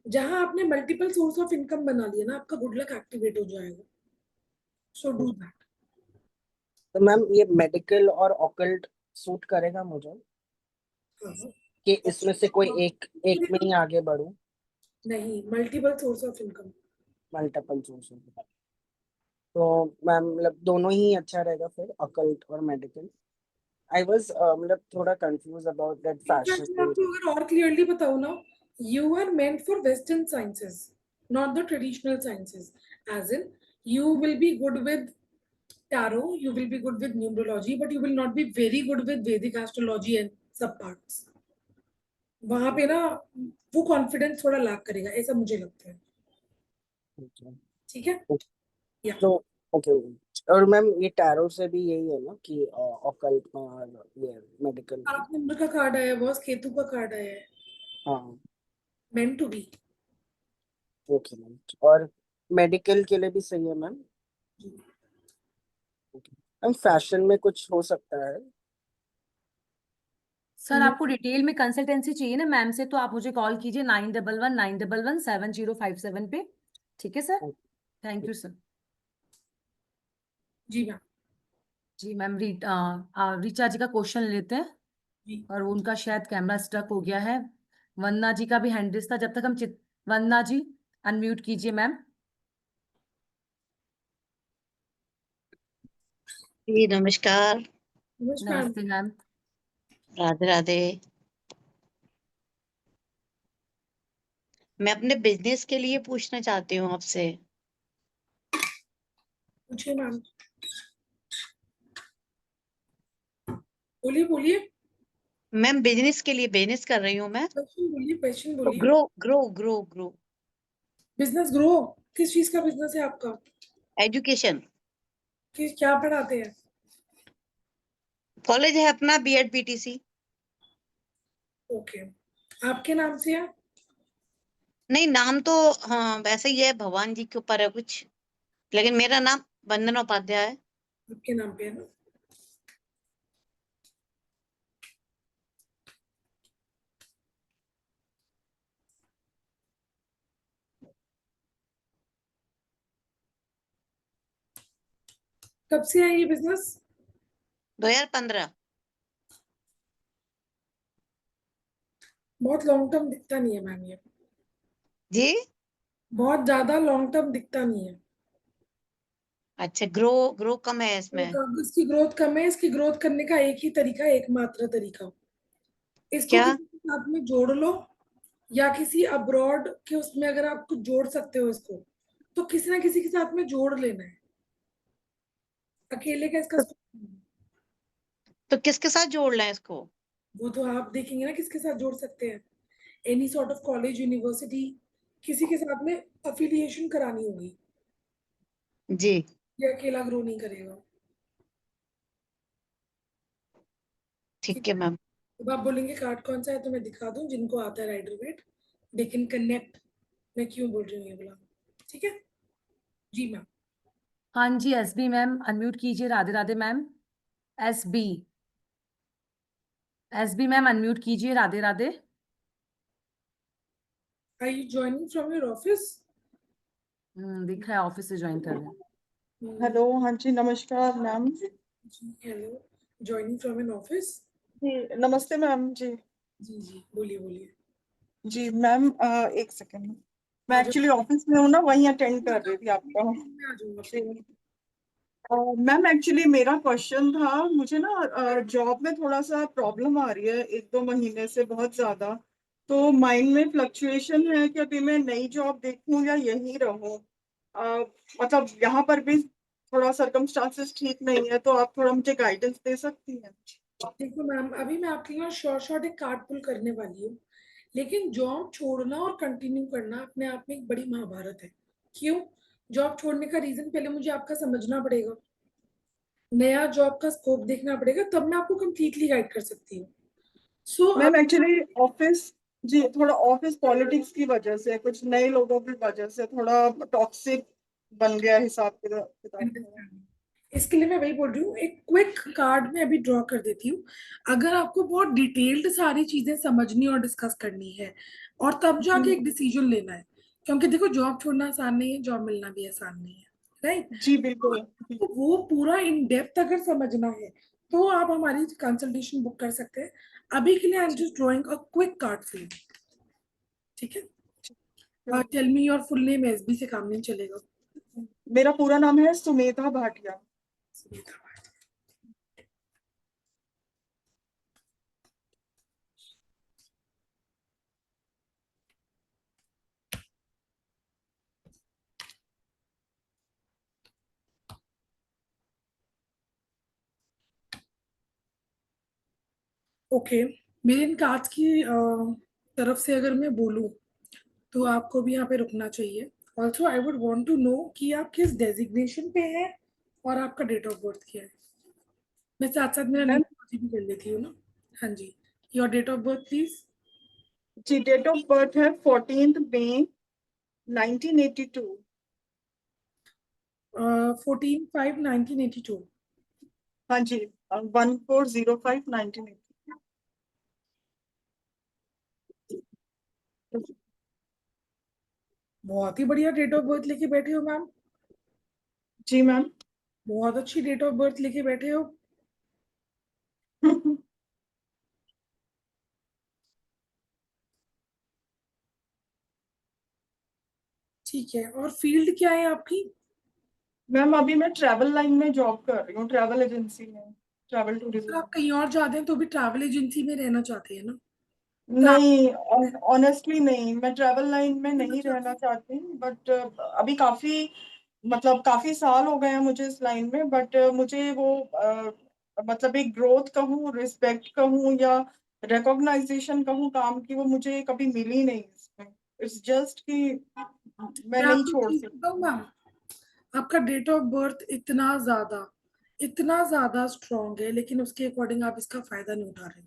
जहां आपने मल्टीपल सोर्स ऑफ इनकम बना लिया ना, आपका गुड लक एक्टिवेट हो जाएगा। So do that. तो मैम ये मेडिकल और ऑकल्ट सूट करेगा मुझे, कि इसमें से कोई एक में ही आगे बढ़ूं? नहीं, multiple source of income. Multiple source. तो मैम मतलब दोनों ही अच्छा रहेगा फिर, ऑकल्ट और मेडिकल। आई वाज मतलब थोड़ा कंफ्यूज अबाउट दैट इनफैक्ट मैं फैशन। आपको अगर और क्लियरली बताऊं ना, you are meant for western sciences, not the traditional sciences. As in, you will be good with tarot, you will be good with numerology, but you will not be very good with Vedic astrology and सब parts. वहां पे ना वो confidence थोड़ा lack करेगा, ऐसा मुझे लगता है. Okay. ठीक है. या तो ओके, और मैम ये टैरो से भी यही है ना कि ऑकल्ट में और ये मेडिकल में? 7 नंबर का कार्ड आया है बॉस, केतु का कार्ड आया है. हाँ, meant to be. Okay ma'am. और मेडिकल के लिए भी सही है मैम? मैम फैशन में कुछ हो सकता है? सर आपको डिटेल में कंसल्टेंसी चाहिए ना मैम से, तो आप मुझे कॉल कीजिए 9111917057 पे. ठीक है सर. Thank you sir. जी मैम. जी मैम, रीचा जी का क्वेश्चन लेते हैं. जी. और उनका शायद कैमरा स्टक हो गया है. वंदना जी का भी हैंड रेस था. जब तक हम वंदना जी अनम्यूट कीजिए मैम. जी नमस्कार। नमस्कार. नमस्ते मैम. राधे राधे। मैं अपने बिजनेस के लिए पूछना चाहती हूँ आपसे। पूछिए मैम. बोलिए बोलिए. मैम बिजनेस के लिए बिजनेस कर रही हूँ मैं। क्वेश्चन बोलिए, क्वेश्चन तो बोलिए. Grow grow grow grow business grow. किस चीज का बिजनेस है आपका? एजुकेशन। किस, क्या पढ़ाते हैं? कॉलेज है अपना बीएड पीटीसी। ओके. आपके नाम से है? नहीं नाम तो हाँ वैसे ही है, भगवान जी के ऊपर है कुछ, लेकिन मेरा नाम वंदना उपाध्याय है। आपके नाम पे है ना? कब से है ये बिजनेस? 2015। बहुत लॉन्ग टर्म दिखता नहीं है मैम ये. जी बहुत ज्यादा लॉन्ग टर्म दिखता नहीं है. अच्छा, ग्रो ग्रो कम है इसमें। तो इसकी ग्रोथ कम है. इसकी ग्रोथ करने का एक ही तरीका, एकमात्र तरीका, इसको क्या? किसी के साथ में जोड़ लो, या किसी अब्रॉड के उसमें अगर आप कुछ जोड़ सकते हो इसको, तो किसी ना किसी के साथ में जोड़ लेना है. अकेले का इसका तो, scope नहीं है. तो किसके साथ जोड़ लें इसको? वो तो आप देखेंगे ना किसके साथ जोड़ सकते हैं. Any sort of college, university, किसी के साथ में अफिलिएशन करानी होगी. जी ये अकेला ग्रो नहीं करेगा. ठीक ठीक है है. मैम। अब आप बोलेंगे कार्ड कौन सा है, तो मैं दिखा दूं. जिनको आता है Rider Waite they can connect. मैं क्यों बोल रही हूँ ये बोला. ठीक है. जी मैम. हाँ जी एसबी मैम अनम्यूट कीजिए. Radhe Radhe ma'am. SB. SB ma'am unmute कीजिए. Radhe Radhe. Are you joining from your office? दिख रहा है ऑफिस से ज्वाइन कर रहे हैं. हेलो, हाँ जी नमस्कार मैम। जी. Hello. Joining from an office. जी नमस्ते मैम जी। जी जी बोलिए बोलिए. जी मैम एक सेकेंड, मैं आ एक्चुअली जाओ. ऑफिस में हूँ ना, वहीं अटेंड कर रही थी आपका। मैं आ जाऊंगा. जी मैम एक्चुअली मेरा क्वेश्चन था, मुझे ना जॉब में थोड़ा सा प्रॉब्लम आ रही है 1-2 महीने से बहुत ज्यादा। तो माइंड में फ्लक्चुएशन है कि अभी मैं नई जॉब देखूं या यहीं रहूं। अ, मतलब यहाँ पर भी थोड़ा सर्कमस्टांसेस ठीक नहीं है, तो आप थोड़ा मुझे गाइडेंस दे सकती हैं? देखो मैम, अभी मैं आपके लिए शॉर्ट शॉर्ट एक कार्ड पुल करने वाली हूँ. लेकिन जॉब छोड़ना और कंटिन्यू करना अपने आप में एक बड़ी महाभारत है. क्यों? जॉब छोड़ने का रीजन पहले मुझे आपका समझना पड़ेगा. नया जॉब का स्कोप देखना पड़ेगा, तब मैं आपको कंप्लीटली गाइड कर सकती हूँ. सो मैम एक्चुअली ऑफिस, जी थोड़ा ऑफिस पॉलिटिक्स की वजह से, कुछ नए लोगों की वजह से थोड़ा टॉक्सिक बन गया हिसाब किताब थोड़ा। इसके लिए मैं वही बोल रही हूँ, एक क्विक कार्ड में अभी ड्रॉ कर देती हूँ. अगर आपको बहुत डिटेल्ड सारी चीजें समझनी और डिस्कस करनी है, और तब जाके एक जी डिसीजन लेना है. क्योंकि देखो, जॉब छोड़ना आसान नहीं है, जॉब मिलना भी आसान नहीं है. राइट. जी बिल्कुल। तो वो पूरा इन डेप्थ अगर समझना है, तो आप हमारी कंसल्टेशन बुक कर सकते हैं. अभी के लिए I am just drawing a quick card for you. ठीक है. Tell me your full name. SB से काम नहीं चलेगा. मेरा पूरा नाम है सुमेधा भाटिया। ओके, मेरे इन कार्ड्स की तरफ से अगर मैं बोलूं तो आपको भी यहाँ पे रुकना चाहिए. Also I would want to know कि आप किस डेजिग्नेशन पे हैं और आपका डेट ऑफ बर्थ क्या है. मैं साथ साथ मेरा मैम न्यूमरोलॉजी भी कर लेती हूँ ना. हाँ जी, your date of birth please. जी डेट ऑफ बर्थ है 14 मई 1982. 14/5/1982. हाँ जी 1405/1982. बहुत ही बढ़िया डेट ऑफ बर्थ लेके बैठे हो मैम. जी मैम. बहुत अच्छी डेट ऑफ बर्थ लेके बैठे हो. ठीक है, और फील्ड क्या है आपकी. मैम अभी मैं ट्रैवल लाइन में जॉब कर रही हूँ, ट्रैवल एजेंसी में, ट्रैवल अगर टूरिज्म. आप कहीं और जाते हैं तो भी ट्रैवल एजेंसी में रहना चाहते हैं ना. नहीं, ऑनेस्टली नहीं, मैं ट्रैवल लाइन में नहीं चाहते रहना हैं. चाहती. बट अभी काफी मतलब काफी साल हो गए हैं मुझे इस लाइन में. बट मुझे वो मतलब एक ग्रोथ कहूँ, रिस्पेक्ट कहूँ या रिकॉग्नाइजेशन कहूँ काम की, वो मुझे कभी मिली नहीं इसमें. इट्स जस्ट कि मैं मैं नहीं आपको छोड़ चीज बताऊं सकती. मैम, आपका डेट ऑफ बर्थ इतना ज्यादा स्ट्रांग है, लेकिन उसके अकॉर्डिंग आप इसका फायदा नहीं उठा रहे.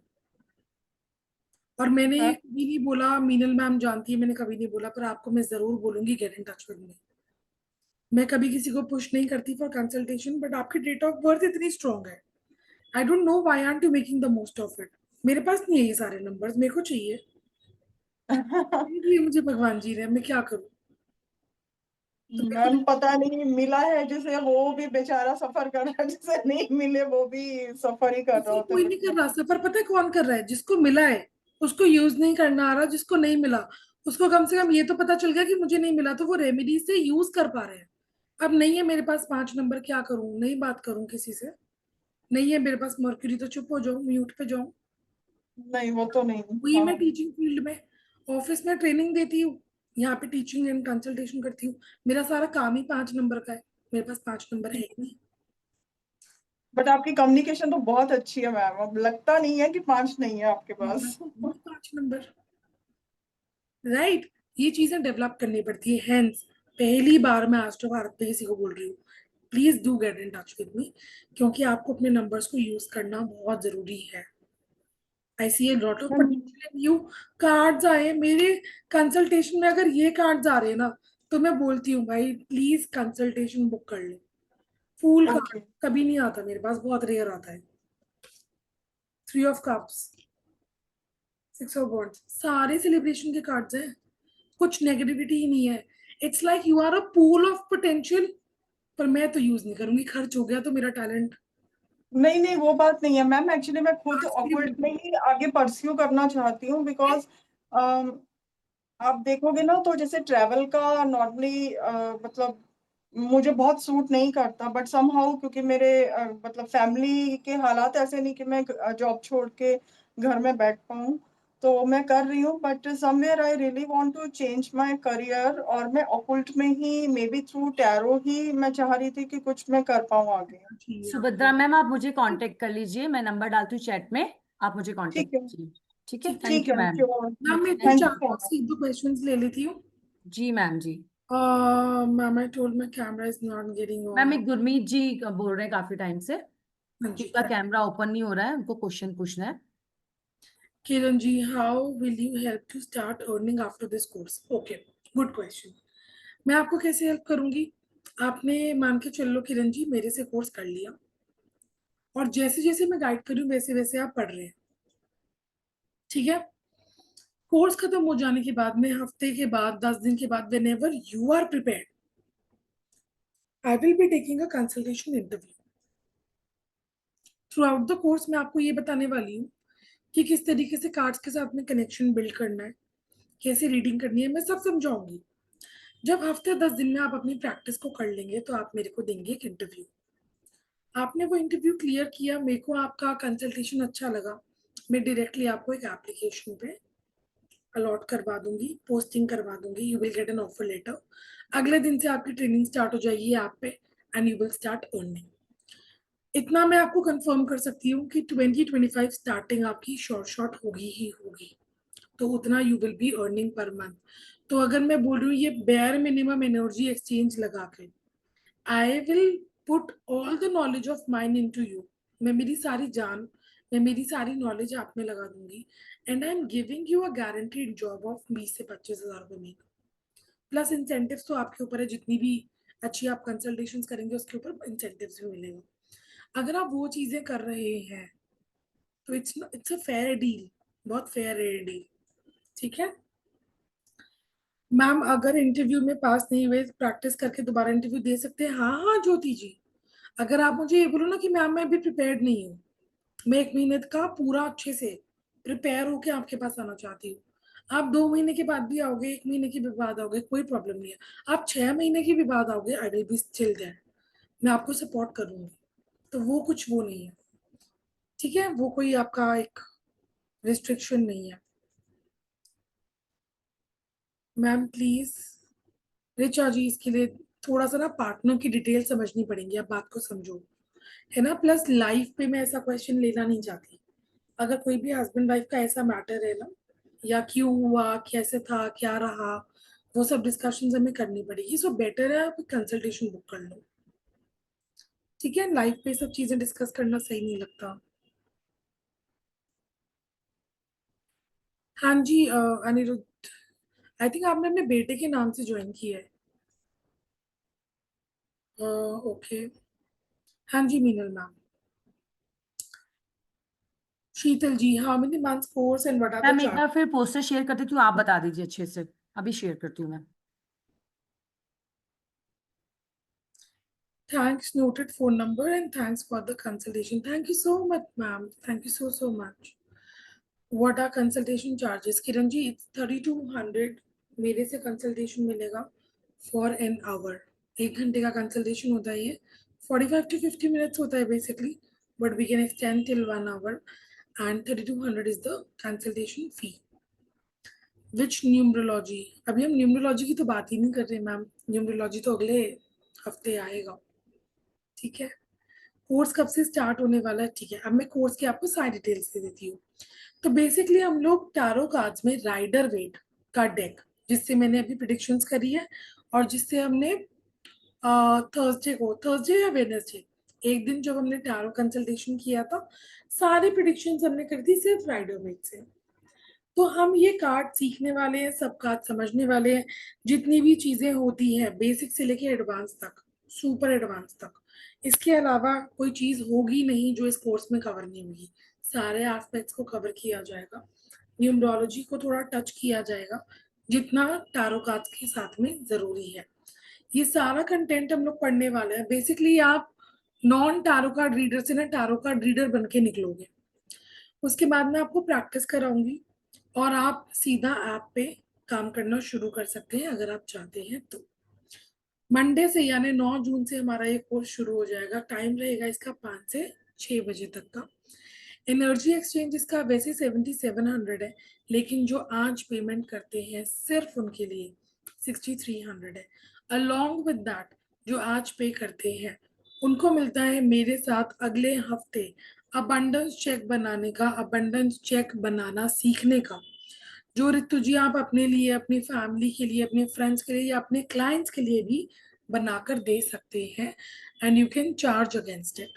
और मैंने हाँ. ये कभी नहीं बोला, मीनल मैम जानती है मैंने कभी नहीं बोला, पर आपको मैं जरूर बोलूंगी get in touch with me. मैं कभी किसी को पुश नहीं करती फॉर कंसल्टेशन, बट आपकी डेट ऑफ बर्थ इतनी स्ट्रांग है. आई don't know why aren't you making the most of it. मेरे पास नहीं है ये सारे नंबर्स, मेरे को चाहिए. नहीं दिए मुझे भगवान जी ने, मैं क्या करूं. तो मेरे को मैम पता नहीं, मिला है जिसे वो भी बेचारा सफर कर रहा है, जिसे नहीं मिले वो भी सफर ही कर रहा सफर होता है कोई नहीं जिसमें. कर रहा. सफर पता है कौन कर रहा है, जिसको मिला है उसको यूज नहीं करना आ रहा. जिसको नहीं मिला उसको कम से कम ये तो पता चल गया कि मुझे नहीं मिला, तो वो रेमेडी से यूज कर पा रहे हैं. अब नहीं है मेरे पास 5 नंबर, क्या करूं, नहीं बात करूं किसी से. नहीं है मेरे पास मर्क्यूरी, तो चुप हो जाऊं, म्यूट पे जाऊं. नहीं वो तो नहीं. वही हाँ मैं हाँ. टीचिंग फील्ड में ऑफिस में ट्रेनिंग देती हूँ, यहाँ पे टीचिंग एंड कंसल्टेशन करती हूँ. मेरा सारा काम ही 5 नंबर का है. मेरे पास 5 नंबर है ही नहीं. बट आपकी कम्युनिकेशन तो बहुत अच्छी है मैम, अब लगता नहीं है कि 5 नहीं है आपके पास. 5 नंबर, राइट. ये चीजें डेवलप करनी पड़ती है. हेंस पहली बार मैं एस्ट्रो भारत पे किसी को बोल रही हूँ, please do get in touch with me, क्योंकि आपको अपने नंबर्स को यूज करना बहुत जरूरी है. I see a lot of ma'am potential in you. Cards आए मेरे कंसल्टेशन में, अगर ये कार्ड्स आ रहे हैं ना, तो मैं बोलती हूँ भाई प्लीज कंसल्टेशन बुक कर लो. Fool card okay. कभी नहीं आता मेरे पास, बहुत रेयर आता है. 3 ऑफ कप्स, 6 ऑफ वॉन्ड्स, सारे सेलिब्रेशन के कार्ड्स हैं. कुछ नेगेटिविटी ही नहीं है. It's like you are a pool of potential, पर मैं तो यूज नहीं करूंगी. खर्च हो गया तो मेरा टैलेंट. नहीं नहीं वो बात नहीं है मैम. एक्चुअली मैं खुद ऑकवर्ड में ही आगे परस्यू करना चाहती हूँ. बिकॉज आप देखोगे ना तो जैसे ट्रैवल का नॉर्मली मतलब मुझे बहुत सूट नहीं करता. बट समहाउ क्योंकि मेरे मतलब फैमिली के हालात ऐसे नहीं कि मैं जॉब छोड़ के घर में बैठ पाऊँ, तो मैं कर रही हूँ. But somewhere I really want to change my career, और मैं ऑकल्ट में ही मे बी थ्रू टैरो ही मैं चाह रही थी कि कुछ मैं कर पाऊँ आगे. सुभद्रा मैम, आप मुझे कांटेक्ट कर लीजिए, मैं नंबर डालती हूँ चैट में, आप मुझे कांटेक्ट ठीक है. कीजिए. ठीक है, ठीक थैंक ठीक यू है. मैम. श्योर. मैम मैं तो थैंक यू चार सो पांच मच. एक दो क्वेश्चंस ले लेती हूँ. जी मैम जी. Ma'am I told my camera is not getting ma'am on. एक गुरमीत जी बोल रहे हैं काफी टाइम से हाँ कि जी. उनका कैमरा ओपन नहीं हो रहा है, उनको क्वेश्चन पूछना है. Kiran ji, how will you help to start earning after this course. Okay, good question. मैं आपको कैसे हेल्प करूंगी. आपने मान के चल लो किरण जी, मेरे से कोर्स कर लिया, और जैसे जैसे मैं गाइड कर रही हूँ वैसे वैसे आप पढ़ रहे हैं. ठीक है. कोर्स खत्म हो जाने के बाद में, हफ्ते के बाद, 10 दिन के बाद, whenever you are prepared, I will be taking a consultation interview. Throughout the course मैं आपको ये बताने वाली हूँ कि किस तरीके से कार्ड्स के साथ में कनेक्शन बिल्ड करना है, कैसे रीडिंग करनी है, मैं सब समझाऊंगी. जब हफ्ते 10 दिन में आप अपनी प्रैक्टिस को कर लेंगे तो आप मेरे को देंगे एक इंटरव्यू. आपने वो इंटरव्यू क्लियर किया, मेरे को आपका कंसल्टेशन अच्छा लगा, मैं डायरेक्टली आपको एक एप्लीकेशन पे अलॉट करवा दूंगी, पोस्टिंग करवा दूंगी. You will get an offer letter. अगले दिन से आपकी ट्रेनिंग स्टार्ट हो जाएगी ऐप पे, and you will start earning. इतना मैं आपको कंफर्म कर सकती हूँ कि 2025 स्टार्टिंग आपकी शॉर्ट होगी ही होगी, तो उतना you will be earning per month. तो अगर मैं बोल रही हूँ ये बेयर मिनिमम एनर्जी एक्सचेंज लगा के, I will put all the knowledge of mind into you, मैं मेरी सारी जान, मैं मेरी सारी नॉलेज आप में लगा दूंगी, and I am giving you a guaranteed job of 20 से 25 हज़ार रुपये महीना, प्लस इंसेंटिव्स तो आपके ऊपर है, जितनी भी अच्छी आप कंसल्टेशंस करेंगे उसके ऊपर इंसेंटिव्स भी मिलेगा। अगर आप वो चीजें कर रहे हैं तो इट्स अ फेयर डील, बहुत फेयर है डील, ठीक है मैम। अगर इंटरव्यू में पास नहीं हुए, प्रैक्टिस करके दोबारा इंटरव्यू दे सकते हैं। हाँ हाँ ज्योति जी, अगर आप मुझे ये बोलो ना कि मैम मैं अभी प्रिपेयर्ड नहीं हूँ, मैं 1 महीने का पूरा अच्छे से प्रिपेयर होके आपके पास आना चाहती हूँ, आप 2 महीने के बाद भी आओगे, 1 महीने के भी बाद आओगे, कोई प्रॉब्लम नहीं है। आप 6 महीने के भी बाद आओगे, I will be still there, मैं आपको सपोर्ट करूंगी। तो वो कुछ वो नहीं है, ठीक है, वो कोई आपका एक रिस्ट्रिक्शन नहीं है। मैम प्लीज रिचा जी, इसके लिए थोड़ा सा ना पार्टनर की डिटेल समझनी पड़ेंगी, आप बात को समझो, है ना। प्लस लाइफ पे मैं ऐसा क्वेश्चन लेना नहीं चाहती। अगर कोई भी हस्बैंड वाइफ का ऐसा मैटर है ना, या क्यों हुआ, कैसे था, क्या रहा, वो सब डिस्कशन हमें करनी पड़ेगी। सो बेटर है आप कंसल्टेशन बुक कर लो, ठीक है। लाइफ पे सब चीजें डिस्कस करना सही नहीं लगता। हाँ जी अनिरुद्ध, आई थिंक आपने अपने बेटे के नाम से ज्वाइन किया है। ओके, हाँ जी Meenal ma'am. Sheetal ji, how many months course and what are the ma'am एक चार्ज? बार फिर पोस्टर शेयर करती हूँ, आप बता दीजिए अच्छे से, अभी शेयर करती हूँ मैं। Thanks, noted phone number, and thanks for the consultation. Thank you so much, ma'am. Thank you so much. What are consultation charges? Kiran ji, it's 3200 मेरे से consultation मिलेगा for an hour. 1 घंटे का consultation होता है ये, 45 to 50 minutes होता है basically, but we can extend till 1 hour, and 3200 is the consultation fee. Which numerology? अभी हम न्यूमरोलॉजी की तो बात ही नहीं कर रहे मैम, न्यूमरोलॉजी तो अगले हफ्ते आएगा, ठीक है। कोर्स कब से स्टार्ट होने वाला है, ठीक है, अब मैं कोर्स की आपको सारी डिटेल्स दे देती हूँ। तो बेसिकली हम लोग टैरो कार्ड्स में राइडर वेट का डेक, जिससे मैंने अभी प्रिडिक्शंस करी है, और जिससे हमने थर्सडे या वेडनेसडे एक दिन जब हमने टैरो कंसल्टेशन किया था, सारी प्रिडिक्शंस हमने करी थी सिर्फ राइडर वेट से। तो हम ये कार्ड सीखने वाले हैं, सब कार्ड समझने वाले हैं, जितनी भी चीजें होती हैं बेसिक से लेके एडवांस तक, सुपर एडवांस तक। इसके अलावा कोई चीज होगी नहीं जो इस कोर्स में कवर नहीं होगी, सारे एस्पेक्ट्स को कवर किया जाएगा। न्यूमरोलॉजी को थोड़ा टच किया जाएगा, जितना टैरो कार्ड्स के साथ में जरूरी है। ये सारा कंटेंट हम लोग पढ़ने वाले हैं। बेसिकली आप नॉन टैरो कार्ड रीडर से ना टैरो कार्ड रीडर बन के निकलोगे। उसके बाद मैं आपको प्रैक्टिस कराऊंगी, और आप सीधा ऐप पे काम करना शुरू कर सकते हैं अगर आप चाहते हैं तो। मंडे से यानी 9 जून से हमारा ये कोर्स शुरू हो जाएगा। टाइम रहेगा इसका 5 से 6 बजे तक का। एनर्जी एक्सचेंज इसका वैसे 7700 है, लेकिन जो आज पेमेंट करते हैं सिर्फ उनके लिए 6300 है। अलॉन्ग विद दैट जो आज पे करते हैं उनको मिलता है मेरे साथ अगले हफ्ते अबंडेंस चेक बनाने का, अबंडेंस चेक बनाना सीखने का, जो ऋतु जी आप अपने लिए, अपनी फैमिली के लिए, अपने फ्रेंड्स के लिए या अपने क्लाइंट्स के लिए भी बनाकर दे सकते हैं, and you can charge against it,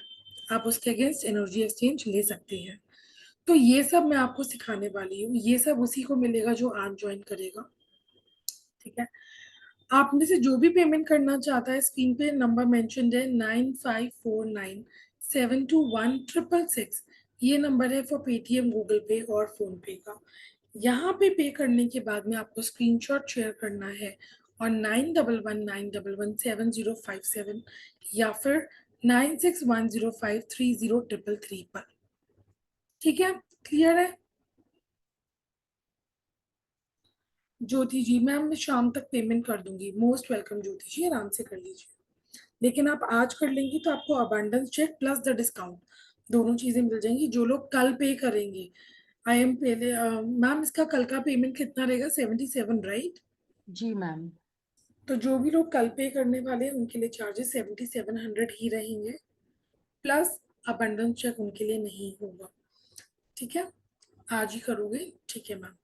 आप उसके अगेंस्ट एनर्जी एक्सचेंज ले सकते हैं। तो ये सब मैं आपको सिखाने वाली हूँ, ये सब उसी को मिलेगा जो आज ज्वाइन करेगा, ठीक है। आप में से जो भी पेमेंट करना चाहता है, स्क्रीन पे नंबर मेंशन्ड है 9549721666, ये नंबर है फॉर पेटीएम, गूगल पे और फोन पे का। यहाँ पे पे करने के बाद में आपको स्क्रीनशॉट शेयर करना है और 9119117057 या फिर 9610530333 पर, ठीक है, क्लियर है। ज्योति जी, मैम मैं शाम तक पेमेंट कर दूंगी। मोस्ट वेलकम ज्योति जी, आराम से कर लीजिए, लेकिन आप आज कर लेंगी तो आपको abundance check plus the discount दोनों चीजें मिल जाएंगी। जो लोग कल पे करेंगे, आई एम पहले मैम इसका कल का पेमेंट कितना रहेगा, 77 राइट? जी मैम। तो जो भी लोग कल पे करने वाले हैं उनके लिए चार्जेस 7700 ही रहेंगे, प्लस अबंडेंस चेक उनके लिए नहीं होगा। ठीक है, आज ही करोगे? ठीक है ma'am.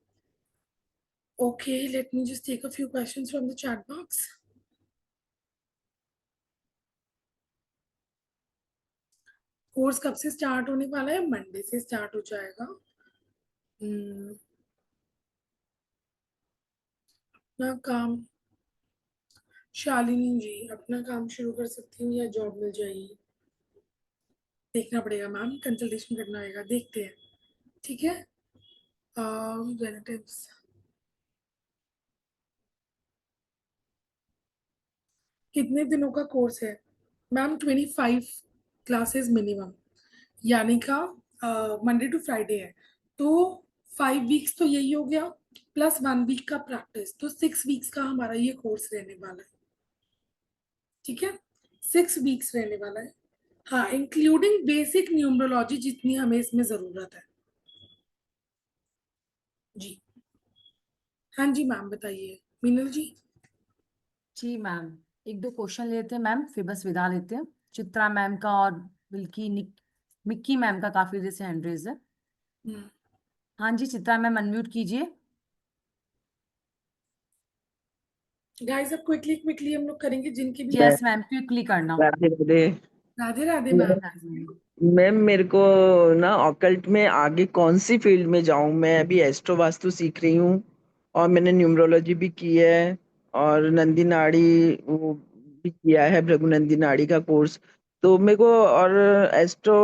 Okay, let me just take a few questions from the chat box. Course कब से स्टार्ट होने वाला है? मंडे से स्टार्ट हो जाएगा। अपना काम, शालिनी जी, अपना काम शुरू कर सकती हूँ या जॉब मिल जाएगी? देखना पड़ेगा मैम, कंसल्टेशन करना होगा, देखते हैं। ठीक है, रिलेटिव्स, कितने दिनों का कोर्स है मैम? 25 क्लासेस मिनिमम, यानी का मंडे टू फ्राइडे है, तो 5 वीक्स तो यही हो गया, प्लस 1 वीक का प्रैक्टिस, तो 6 वीक्स का हमारा ये कोर्स रहने वाला है। ठीक है, 6 वीक्स रहने वाला है। हाँ, इंक्लूडिंग बेसिक न्यूमरोलॉजी जितनी हमें इसमें जरूरत है। जी हाँ जी मैम, बताइए मीनल जी। जी मैम, एक दो क्वेश्चन लेते हैं मैम, फिर बस विदा लेते हैं। चित्रा मैम का और मिक्की मैम का काफी देर से हैंड रेज है। हाँ जी, चित्रा मैम अनम्यूट कीजिए। गाइस अब क्विकली हम लोग करेंगे जिनके भी यस मैम, क्विकली करना। राधे राधे। राधे राधे मैम। मैम मेरे को ना ऑकल्ट में आगे कौन सी फील्ड में जाऊं? मैं अभी एस्ट्रो वास्तु सीख रही हूँ और मैंने न्यूमरोलॉजी भी की है और नंदी नाड़ी वो भी किया है, भृगु नंदी नाड़ी का कोर्स। तो मेरे को और एस्ट्रो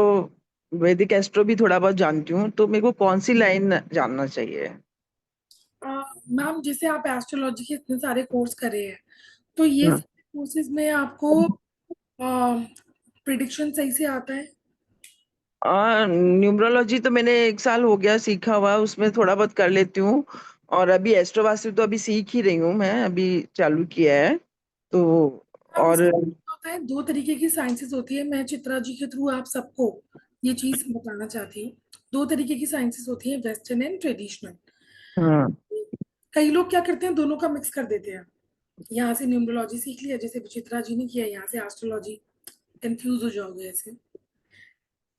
वैदिक एस्ट्रो भी थोड़ा बहुत जानती हूँ, तो मेरे को कौन सी लाइन जानना चाहिए? मैम जैसे आप एस्ट्रोलॉजी के इतने सारे कोर्स करे हैं, तो ये हाँ। सारे कोर्सेज में आपको प्रिडिक्शन सही से आता है? न्यूमरोलॉजी तो मैंने 1 साल हो गया सीखा हुआ, उसमें थोड़ा बहुत कर लेती हूँ। और अभी एस्ट्रो वास्तु तो अभी सीख ही रही हूँ, मैं अभी चालू किया है तो। मैम और इसमें होता है, 2 तरीके की साइंसेस होती है, मैं चित्रा जी के थ्रू आप सबको ये चीज बताना चाहती हूँ। 2 तरीके की साइंसेस होती है, वेस्टर्न एंड ट्रेडिशनल। हाँ। कई लोग क्या करते हैं, दोनों का मिक्स कर देते हैं। यहाँ से न्यूमरोलॉजी सीख लिया, जैसे चित्रा जी ने किया, यहाँ से एस्ट्रोलॉजी, कंफ्यूज हो जाओगे ऐसे।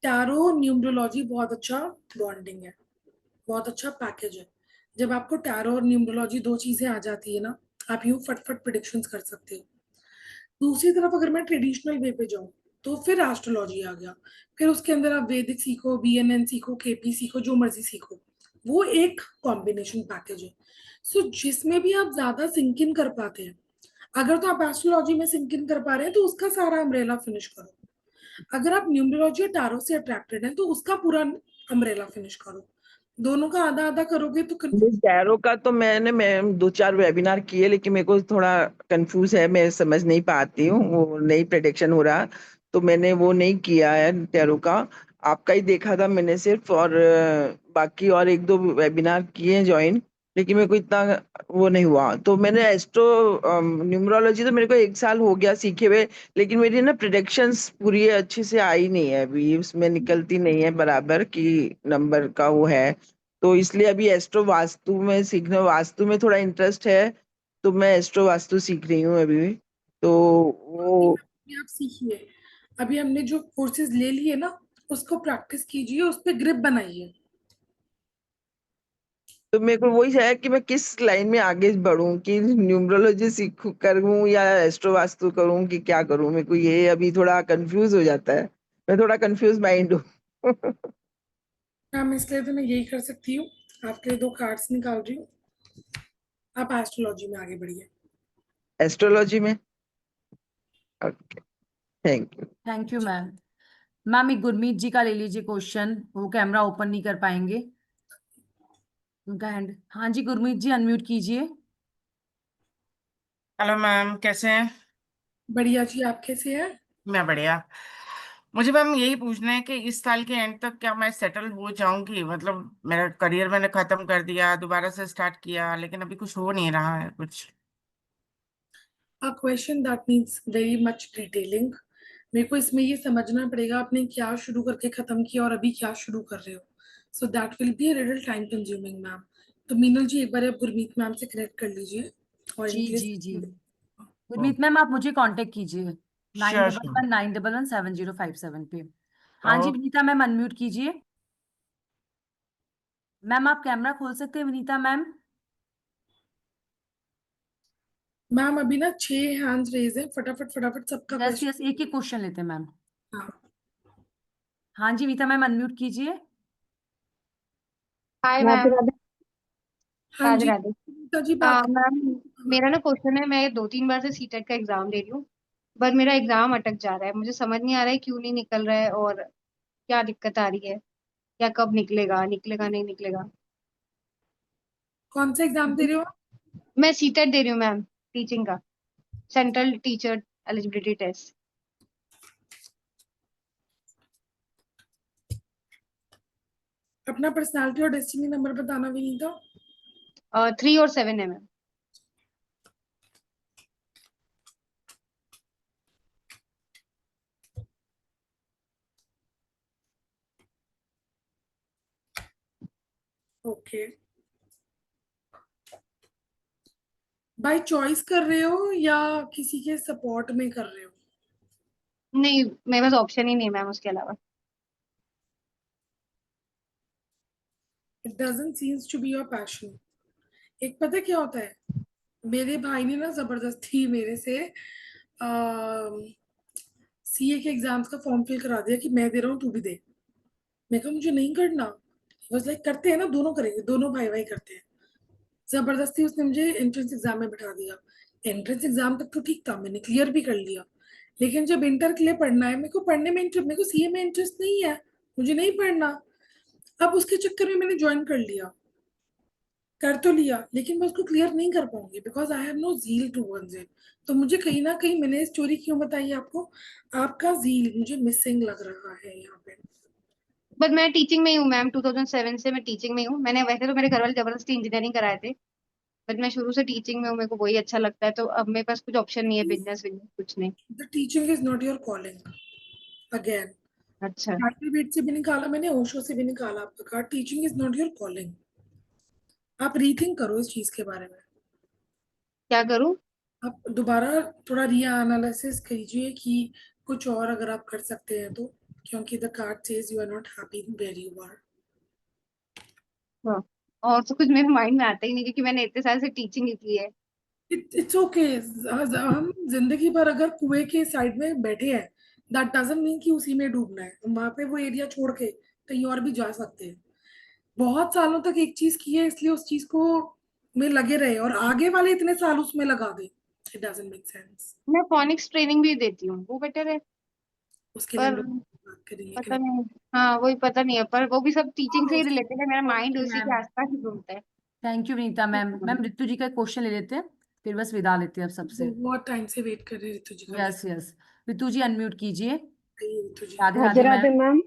टैरो न्यूमरोलॉजी बहुत अच्छा बॉन्डिंग है, बहुत अच्छा पैकेज है। जब आपको टैरो और न्यूमरोलॉजी 2 चीजें आ जाती है ना, आप यूं फटफट प्रिडिक्शंस कर सकते हो। दूसरी तरफ अगर मैं ट्रेडिशनल वे पे जाऊं, तो फिर एस्ट्रोलॉजी आ गया, फिर उसके अंदर आप वैदिक सीखो, बीएनएन सीखो, केपी सीखो, जो मर्जी सीखो, वो एक कॉम्बिनेशन पैकेज है। सो जिसमें भी आप ज्यादा सिंक इन कर पाते हैं, अगर तो आप एस्ट्रोलॉजी में सिंक इन कर पा रहे हैं तो उसका सारा अम्ब्रेला फिनिश करो। अगर आप न्यूमरोलॉजी और टैरो से अट्रैक्टेड हैं तो उसका पूरा अम्ब्रेला फिनिश करो। दोनों का आधा आधा करोगे तो टैरो का तो मैं 2-4 वेबिनार किए, लेकिन मेरे को थोड़ा कंफ्यूज है, मैं समझ नहीं पाती हूँ, वो नई प्रेडिक्शन हो रहा, तो मैंने वो नहीं किया है टैरो का। आपका ही देखा था मैंने सिर्फ, और बाकी और 1-2 वेबिनार किए ज्वाइन, लेकिन मेरे को इतना वो नहीं हुआ। तो मैंने एस्ट्रो न्यूमरोलॉजी तो मेरे को 1 साल हो गया सीखे हुए, लेकिन मेरी ना प्रिडिक्शंस पूरी अच्छे से आई नहीं है, अभी उसमें निकलती नहीं है बराबर की नंबर का वो है। तो इसलिए अभी एस्ट्रो वास्तु में सीखने, वास्तु में थोड़ा इंटरेस्ट है, तो मैं एस्ट्रो वास्तु सीख रही हूँ अभी। तो वो अभी आप सीखिए। अभी हमने जो कोर्सेज ले लिए ना, उसको प्रैक्टिस कीजिए, उस पर ग्रिप बनाइए। तो मेरे को वही है कि मैं किस लाइन में आगे बढ़ूं, कि न्यूमरोलॉजी सीखूं करूं या एस्ट्रो वास्तु करूं, कि क्या करूं? मेरे को ये अभी थोड़ा कंफ्यूज हो जाता है, मैं थोड़ा कंफ्यूज माइंड हूँ। मैम इसलिए तो मैं यही कर सकती हूँ, आपके लिए 2 कार्ड्स निकाल रही हूँ, आप एस्ट्रोलॉजी में आगे बढ़िए। एस्ट्रोलॉजी में। Okay, thank you. Thank you ma'am. Ma'am एक गुरमीत जी का ले लीजिए क्वेश्चन, वो कैमरा ओपन नहीं कर पाएंगे, उनका हैंड। हाँ जी गुरमीत जी, अनम्यूट कीजिए। हेलो मैम, कैसे हैं? बढ़िया जी, आप कैसे हैं? मैं बढ़िया। मुझे मैम यही पूछना है कि इस साल के एंड तक क्या मैं सेटल हो जाऊंगी? मतलब मेरा करियर मैंने खत्म कर दिया, दोबारा से स्टार्ट किया, लेकिन अभी कुछ हो नहीं रहा है कुछ। A question that needs very much detailing. मेरे को इसमें ये समझना पड़ेगा आपने क्या शुरू करके खत्म किया और अभी क्या शुरू कर रहे हो, so that will be a little time consuming ma'am. तो मीनल जी एक बार आप गुरमीत मैम से कनेक्ट कर लीजिए और जी इनके जी जी, लिए गुरमीत मैम आप मुझे कांटेक्ट कीजिए श्योर श्योर। 9119117057 पे। हाँ जी ओ, विनीता मैम, अनम्यूट कीजिए। मैम आप कैमरा खोल सकते हैं विनीता मैम? मैम अभी ना 6 हैंड्स रेज है, फटाफट फटाफट सबका यस क्वेश्चन। यस, एक एक क्वेश्चन लेते हैं मैम। हाँ हाँ जी विनीता मैम, अनम्यूट कीजिए। हाय राधे मैम। राधे। हाँ राधे जी राधे। गीता जी बात। मैम, हाँ, मेरा ना क्वेश्चन है, मैं 2-3 बार से सीटेट का एग्जाम दे रही हूँ, पर मेरा एग्जाम अटक जा रहा है। मुझे समझ नहीं आ रहा है क्यों नहीं निकल रहा है और क्या दिक्कत आ रही है, या कब निकलेगा, निकलेगा नहीं निकलेगा। कौन सा एग्जाम दे रहे हो आप? मैं सीटेट दे रही हूँ मैम, टीचिंग का, सेंट्रल टीचर एलिजिबिलिटी टेस्ट। अपना पर्सनालिटी और डेस्टिनी नंबर बताना विनीता। 3 और 7 है मैम। ओके, बाय चॉइस कर रहे हो या किसी के सपोर्ट में कर रहे हो? नहीं, मेरे पास ऑप्शन ही नहीं है मैम उसके अलावा। It doesn't seems to be your passion. एक पता है क्या होता है, मेरे भाई ने ना जबरदस्ती मेरे से सीए के एग्जाम्स का फॉर्म फिल करा दिया कि मैं दे रहा हूँ तू भी दे। मैं कहा मुझे नहीं करना। बस लाइक करते हैं ना, दोनों करेंगे, दोनों भाई भाई करते हैं। जबरदस्ती उसने मुझे एंट्रेंस एग्जाम में बिठा दिया। एंट्रेंस एग्जाम तक तो ठीक था, मैंने क्लियर भी कर लिया। लेकिन जब इंटर के लिए पढ़ना है, मेरे को पढ़ने में इंटरेस्ट, मेरे को सीए में इंटरेस्ट नहीं है, मुझे नहीं पढ़ना। अब उसके चक्कर में मैंने ज्वाइन कर लिया, कर तो लिया, लेकिन मैं उसको क्लियर नहीं कर पाऊंगी because I have no zeal towards it. तो मुझे कहीं ना कहीं, मैंने स्टोरी क्यों बताई आपको, आपका जील मुझे मिसिंग लग रहा है यहाँ पे। बट मैं टीचिंग में ही हूँ मैम, 2007 से मैं टीचिंग में ही हूँ। मैंने वैसे तो मेरे घर वाले जबरदस्ती इंजीनियरिंग कराए थे, बट मैं शुरू से टीचिंग में हूँ, मेरे को वही अच्छा लगता है। तो अब मेरे पास कुछ ऑप्शन नहीं है, बिजनेस विजनेस कुछ नहीं। The teaching is not your calling again. अच्छा, वेट से भी निकाला मैंने, ओशो से भी निकाला, आपका कहा teaching is not your calling. आप रीथिंक करो इस चीज के बारे में। क्या करूँ? आप दोबारा थोड़ा रीएनालिसिस एनालिसिस कीजिए कि कुछ और अगर आप कर सकते हैं तो, क्योंकि the card says you are not happy where you are. हाँ, और तो कुछ मेरे माइंड में आता ही नहीं, क्योंकि मैंने इतने साल से टीचिंग ही की है। It's okay. हम जिंदगी भर अगर कुएं के साइड में बैठे हैं, दैट डजंट मीन कि उसी में डूबना है। हम वहां पे वो एरिया छोड़ के कहीं और भी जा सकते हैं। बहुत सालों तक एक चीज की है, इसलिए उस चीज को में लगे रहे और आगे वाले इतने साल उसमें लगा दे, इट डजंट मेक सेंस। मैं फोनिक्स ट्रेनिंग भी देती हूँ, वो बेटर है। उसके लिए हम पर लोग बात करेंगे पता कि नहीं, हाँ वही पता नहीं है, पर वो भी सब टीचिंग से ही रिलेटेड है। मेरा माइंड ओके उसी मैम, के आसपास ही घूमता है। Thank you Vinita ma'am. Ma'am Ritu ji का क्वेश्चन ले लेते हैं, फिर बस विदा लेते हैं अब सबसे। बहुत टाइम से वेट कर रहे ऋतु जी का। यस यस, ऋतु जी अनम्यूट कीजिए। आइए ऋतु जी। राधे राधे राधे राधे मैम। मैम।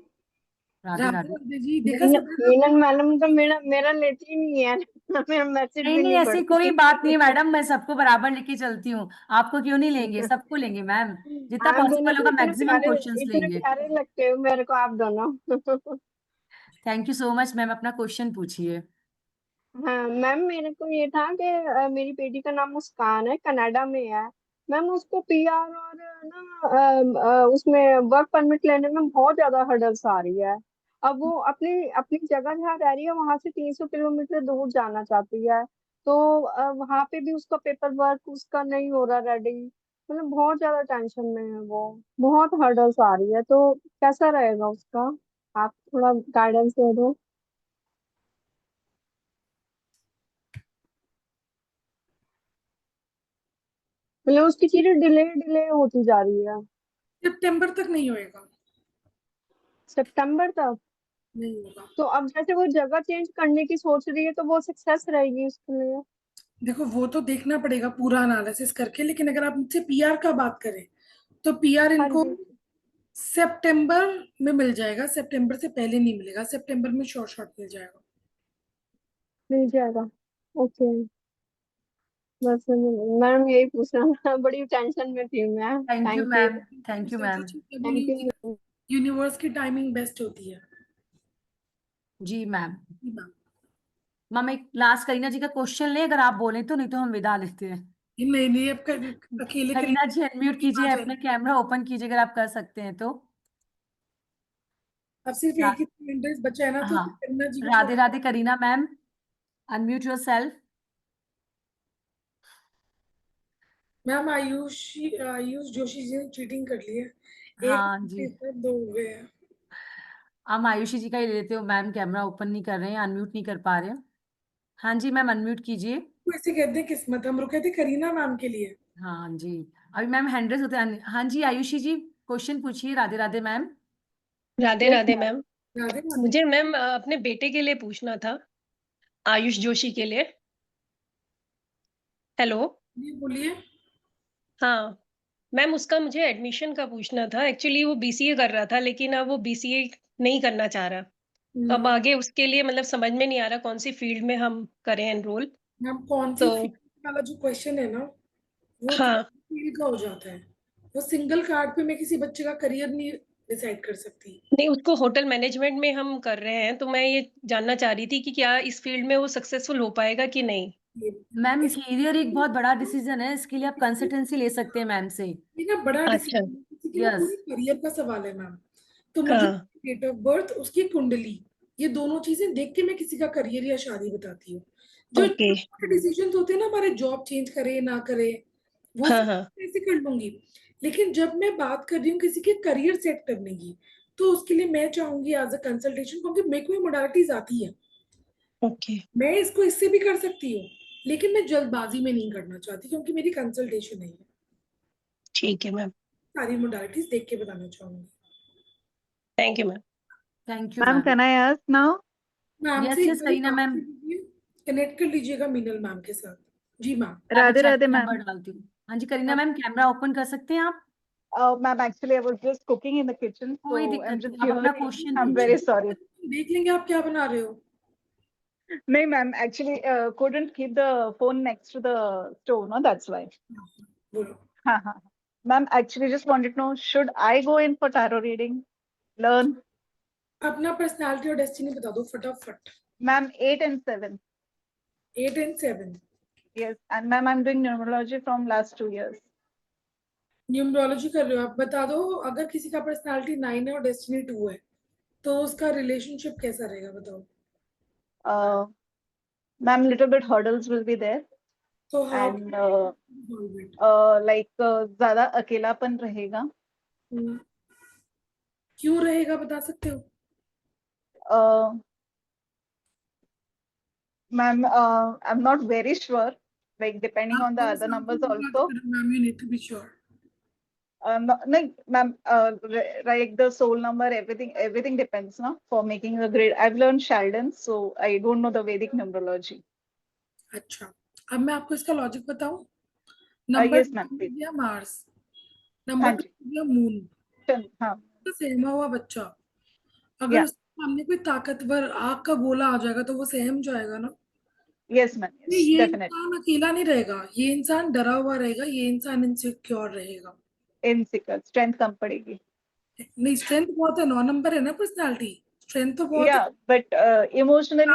राधे राधे राधे। राधे जी, देखा मीना सब मीनन मैडम तो मेरा मेरा लेती ही नहीं है। मेरा मैसेज नहीं भी नहीं, नहीं ऐसी कोई बात नहीं है पढ़ती। मैडम, मैं सबको बराबर लेके चलती हूँ। आपको क्यों नहीं लेंगे, सबको लेंगे मैम। जितना आप दोनों पॉसिबल तो होगा मैक्सिमम क्वेश्चंस इतने लेंगे। प्यारे लगते हो मेरे को आप दोनों। Thank you so much ma'am, अपना क्वेश्चन पूछिए। हाँ मैम, मेरे को ये था कि मेरी बेटी का नाम मुस्कान है, कनाडा में है। मैम उसको पीआर और उसमें वर्क परमिट लेने में बहुत ज्यादा हर्डल्स आ रही है। अब वो अपनी अपनी जगह जहाँ रह रही है वहां से 300 किलोमीटर दूर जाना चाहती है। तो वहां पे भी उसका पेपर वर्क उसका नहीं हो रहा रेडी। मतलब बहुत ज्यादा टेंशन में है वो, बहुत हर्डल्स आ रही है। तो कैसा रहेगा उसका, आप थोड़ा गाइडेंस दे दो। मतलब उसकी चीजें डिले डिले होती जा रही है। सितंबर तक नहीं होएगा। सितंबर तक? नहीं होगा। तो अब जैसे वो जगह चेंज करने की सोच रही है तो वो सक्सेस रहेगी उसके लिए? देखो वो तो देखना पड़ेगा पूरा एनालिसिस करके, लेकिन अगर आप मुझसे पीआर का बात करें तो पीआर हाँ इनको जी। सितंबर में मिल जाएगा। सितंबर से पहले नहीं मिलेगा, सितंबर में शॉर्ट शॉर्ट मिल जाएगा। मिल जाएगा। ओके। बस मैम यही पूछना था, बड़ी टेंशन में थी मैं। Thank you thank you. Ma'am. Thank you ma'am. Thank you. Universe की टाइमिंग बेस्ट होती है। जी मैम। मैम, मैम एक लास्ट करीना जी का क्वेश्चन ले, अगर आप बोले तो, नहीं तो हम विदा लेते हैं। नहीं नहीं, अब अकेले करीना जी करीब अनम्यूट आ कीजिए, जाए। अपना कैमरा ओपन कीजिए अगर आप कर सकते हैं तो। अब सिर्फ रा- एक ही कैलेंडर बचा है ना, तो हाँ, करीना जी को Radhe Radhe Kareena ma'am, unmute yourself. Ma'am Ayush Joshi ji ने चीटिंग कर ली है, एक हाँ जी, पेपर 2 हो गए हैं। हम आयुषी जी का ही ले लेते हो मैम, कैमरा ओपन नहीं कर रहे हैं, अनम्यूट नहीं कर पा रहे हैं। हाँ जी मैम, अनम्यूट कीजिए। तो ऐसे कहते हैं किस्मत, हम रुके थे करीना मैम के लिए। हाँ जी, अभी मैम हैंड रेस होते हैं। हाँ जी आयुषी जी, क्वेश्चन पूछिए। Radhe Radhe ma'am. Radhe Yes, Radhe ma'am. Ma'am. Radhe Radhe. मुझे मैम अपने बेटे के लिए पूछना था, आयुष जोशी के लिए। हेलो। जी बोलिए। हाँ मैम, उसका मुझे एडमिशन का पूछना था। एक्चुअली वो बीसीए कर रहा था, लेकिन अब वो बीसीए नहीं करना चाह रहा। तो अब आगे उसके लिए मतलब समझ में नहीं आ रहा कौन सी फील्ड में हम करें एनरोल। मैम कौन सी तो फील्ड वाला जो क्वेश्चन है ना, वो हाँ, फील्ड का हो जाता है। वो सिंगल कार्ड पे मैं किसी बच्चे का करियर नहीं डिसाइड कर सकती। नहीं, उसको होटल मैनेजमेंट में हम कर रहे हैं, तो मैं ये जानना चाह रही थी कि क्या इस फील्ड में वो सक्सेसफुल हो पाएगा कि नहीं। मैम इस करियर एक बहुत बड़ा डिसीजन है, इसके लिए आप कंसल्टेंसी ले सकते हैं मैम से। ये ना बड़ा अच्छा। डिसीजन किसी के ना यस। पूरे करियर का सवाल है मैम। तो मुझे हाँ। डेट ऑफ बर्थ, उसकी कुंडली, ये दोनों चीजें देख के मैं किसी का करियर या शादी बताती हूँ। जो ओके। डिसीजन होते हैं ना हमारे, जॉब चेंज करे ना करे, वो हाँ सब हाँ। मैं ऐसे कर लूंगी। लेकिन जब मैं बात कर रही हूँ किसी के करियर सेट करने की, तो उसके लिए मैं चाहूंगी एज अ कंसल्टेशन, क्योंकि मेरे को ये मोडालिटीज आती है। ओके। मैं इसको इससे भी कर सकती हूँ, लेकिन मैं जल्दबाजी में नहीं करना चाहती, क्योंकि मेरी कंसल्टेशन नहीं है। ठीक है मैम। सारी मोडालिटीज देख के बताना चाहूंगी। Thank you ma'am. Thank you Ma'am, ma'am. can I ask now? Ma'am yes से एक यस बार करीना बात मैम। कर लीजिए, कनेक्ट कर लीजिएगा मीनल मैम के साथ। जी मैम। मैं अभी Radhe चैट Radhe, में ma'am. नंबर डालती हूँ। हाँ जी करीना मैम, कैमरा ओपन कर सकते हैं आप? Ma'am, actually, I was just cooking in the kitchen, कोई so I'm दिक्कत just नहीं, आप अपना hearing. क्वेश्चन I'm very पूछिए। sorry. देख लेंगे आप क्या बना रहे हो। No, ma'am, actually, couldn't keep the phone next to the stove, no, that's why. बोलो। Ha. Ma'am, actually, just wanted to know, should I go in for tarot reading? Learn? अपना पर्सनालिटी और डेस्टिनी बता दो फटाफट। Ma'am, 8 and 7. 8 and 7। Yes, and ma'am, I'm doing numerology from last 2 years. Numerology कर रहे हो आप, बता दो। अगर किसी का पर्सनालिटी 9 है और डेस्टिनी 2 है, तो उसका रिलेशनशिप कैसा रहेगा बताओ। Ma'am, little bit hurdles will be there, तो हाउ and इट। like ज़्यादा अकेलापन रहेगा. क्यों रहेगा बता सकते हो? Ma'am, I'm not very sure, like depending on the other numbers also. Ma'am you need to be sure. No, ma'am, like the soul number, everything depends, no? For making a grade, I've learned Sheldon, so I don't know the Vedic numerology. अच्छा, अब मैं आपको इसका logic बताऊं। Number Yes, ma'am, please. दिया Mars, हाँ number 2 जी, दिया moon, हाँ, तो सहमा हुआ बच्चा। अगर yeah, उसके सामने कोई ताकतवर आग का गोला आ जाएगा तो वो सहम जाएगा ना। yes, ma'am, yes, ये definitely. इंसान अकेला नहीं रहेगा, ये इंसान डरा हुआ रहेगा, ये इंसान इनसिक्योर रहेगा। Insecure, strength कम पड़ेगी. नहीं, स्ट्रेंथ बहुत है, 9 नंबर है ना पर्सनालिटी, स्ट्रेंथ तो बहुत है। Yeah, but emotionally,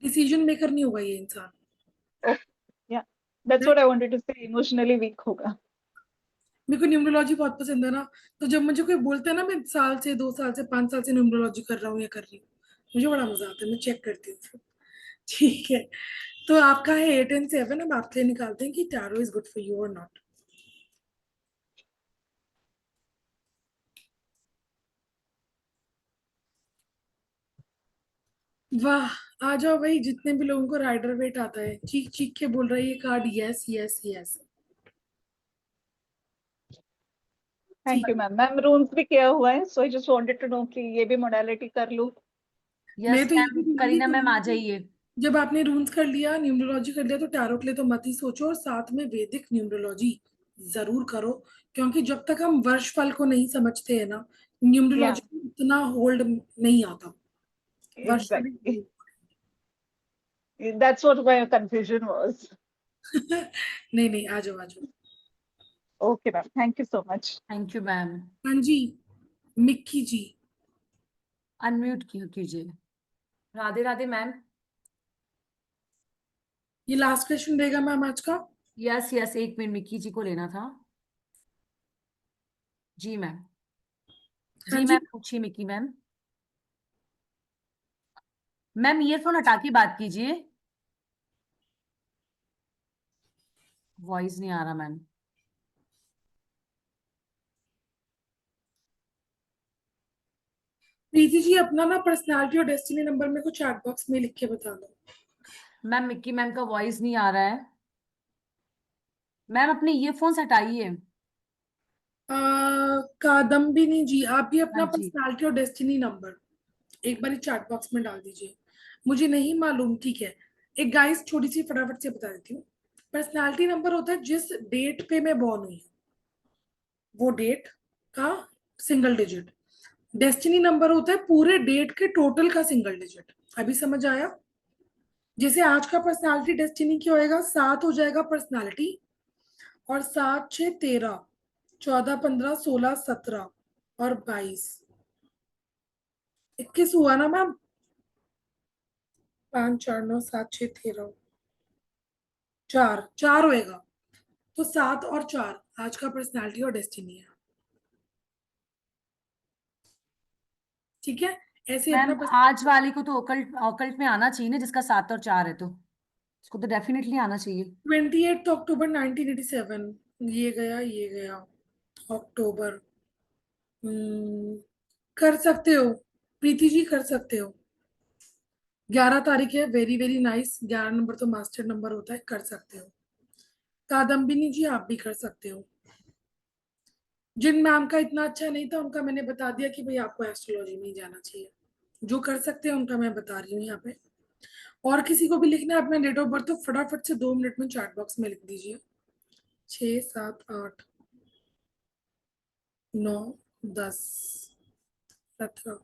decision maker नहीं होगा ये इंसान। oh, yeah, that's what I wanted to say. Emotionally weak होगा. मेरे को न्यूमरोलॉजी बहुत पसंद है ना, तो जब मुझे कोई बोलता है ना मैं साल से 2 साल से 5 साल से न्यूमरोलॉजी कर रहा हूँ या कर रही हूँ, मुझे बड़ा मजा आता है, मैं चेक करती हूँ फिर। ठीक है, तो आपका है 8 and 7। अब आपके लिए निकालते हैं कि tarot is good for you और नॉट। वाह, आ जाओ भाई, जितने भी लोगों को राइडर वेट आता है चीख चीख के बोल रहा है ये card yes yes yes. Thank you, ma'am. Ma'am, runes भी किया हुआ है, so I just wanted to know कि ये भी modality कर लूँ. मैं यस तो ये भी मैम, बोलूंगी करीना मैम आ कि जाइए। जब आपने रून्स कर लिया, न्यूमरोलॉजी कर लिया, तो टैरो के लिए तो मत ही सोचो, और साथ में वैदिक न्यूमरोलॉजी जरूर करो। क्योंकि जब तक हम वर्षफल को नहीं समझते हैं ना, Yeah, न्यूमरोलॉजी को इतना होल्ड नहीं आता। वर्षफल exactly. That's what my confusion was. नहीं नहीं, आ जाओ आ जाओ। Okay, ma'am. Thank you so much. Thank you ma'am. हाँ जी, मिक्की जी। अनम्यूट कीजिए। राधे राधे मैम। ये लास्ट क्वेश्चन रहेगा मैम आज का। यस यस, 1 मिनट मिक्की जी को लेना था। जी मैम। हाँ जी जी। मैम, पूछिए मिकी मैम। मैम ईयरफोन हटा के बात कीजिए, वॉइस नहीं आ रहा मैम। प्रीति जी अपना ना पर्सनालिटी और डेस्टिनी नंबर मेरे को चैट बॉक्स में लिख के बता दो। मैम मिक्की मैम का वॉइस नहीं आ रहा है। मैम अपने ईयरफोन्स हटाइए। कादम्बिनी जी आप भी अपना हाँ जी। पर्सनालिटी और डेस्टिनी नंबर एक बार चैट बॉक्स में डाल दीजिए। मुझे नहीं मालूम, ठीक है। एक गाइस छोटी सी फटाफट से बता देती हूँ। पर्सनालिटी नंबर होता है जिस डेट पे मैं बॉर्न हुई हूँ, वो डेट का सिंगल डिजिट। डेस्टिनी नंबर होता है पूरे डेट के टोटल का सिंगल डिजिट। अभी समझ आया? जैसे आज का पर्सनालिटी डेस्टिनी क्या होएगा, 7 हो जाएगा पर्सनालिटी, और 7 6 13, 14 15 16 17 और 22, 21 हुआ ना मैम? 5 4 9 7 6 13, 4 होएगा। तो 7 और 4 आज का पर्सनालिटी और डेस्टिनी है। ठीक है, ऐसे अपना मैम आज वाली को तो ऑकल्ट ऑकल्ट में आना चाहिए ना, जिसका 7 और 4 है, तो उसको तो डेफिनेटली आना चाहिए। 28 अक्टूबर 1987, ये गया अक्टूबर। कर सकते हो प्रीति जी, कर सकते हो। 11 तारीख है, वेरी वेरी नाइस। 11 नंबर तो मास्टर नंबर होता है, कर सकते हो। कादम्बिनी जी आप भी कर सकते हो। जिन मैम का इतना अच्छा नहीं था उनका मैंने बता दिया कि भाई आपको एस्ट्रोलॉजी में ही जाना चाहिए। जो कर सकते हैं उनका मैं बता रही हूँ यहाँ पे। और किसी को भी लिखना है अपना डेट ऑफ बर्थ तो फटाफट से 2 मिनट में चैट बॉक्स में लिख दीजिए। 6 7 8 9 10 17।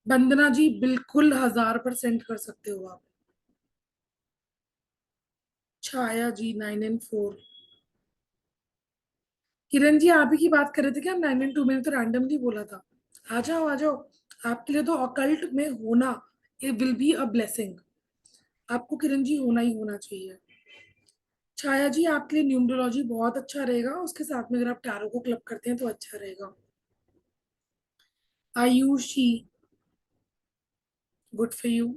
वंदना जी बिल्कुल 1000% कर सकते हो आप। छाया जी 9 and 4। किरण जी आप ही की बात कर रहे थे क्या? 9 and 2 मैंने तो रैंडमली बोला था। आ जाओ आ जाओ, आपके लिए तो अकल्ट में होना it will be a blessing. आपको किरण जी होना ही होना चाहिए। छाया जी आपके लिए न्यूमरोलॉजी बहुत अच्छा रहेगा, उसके साथ में अगर आप टैरो को क्लब करते हैं तो अच्छा रहेगा। Ayushi good for you.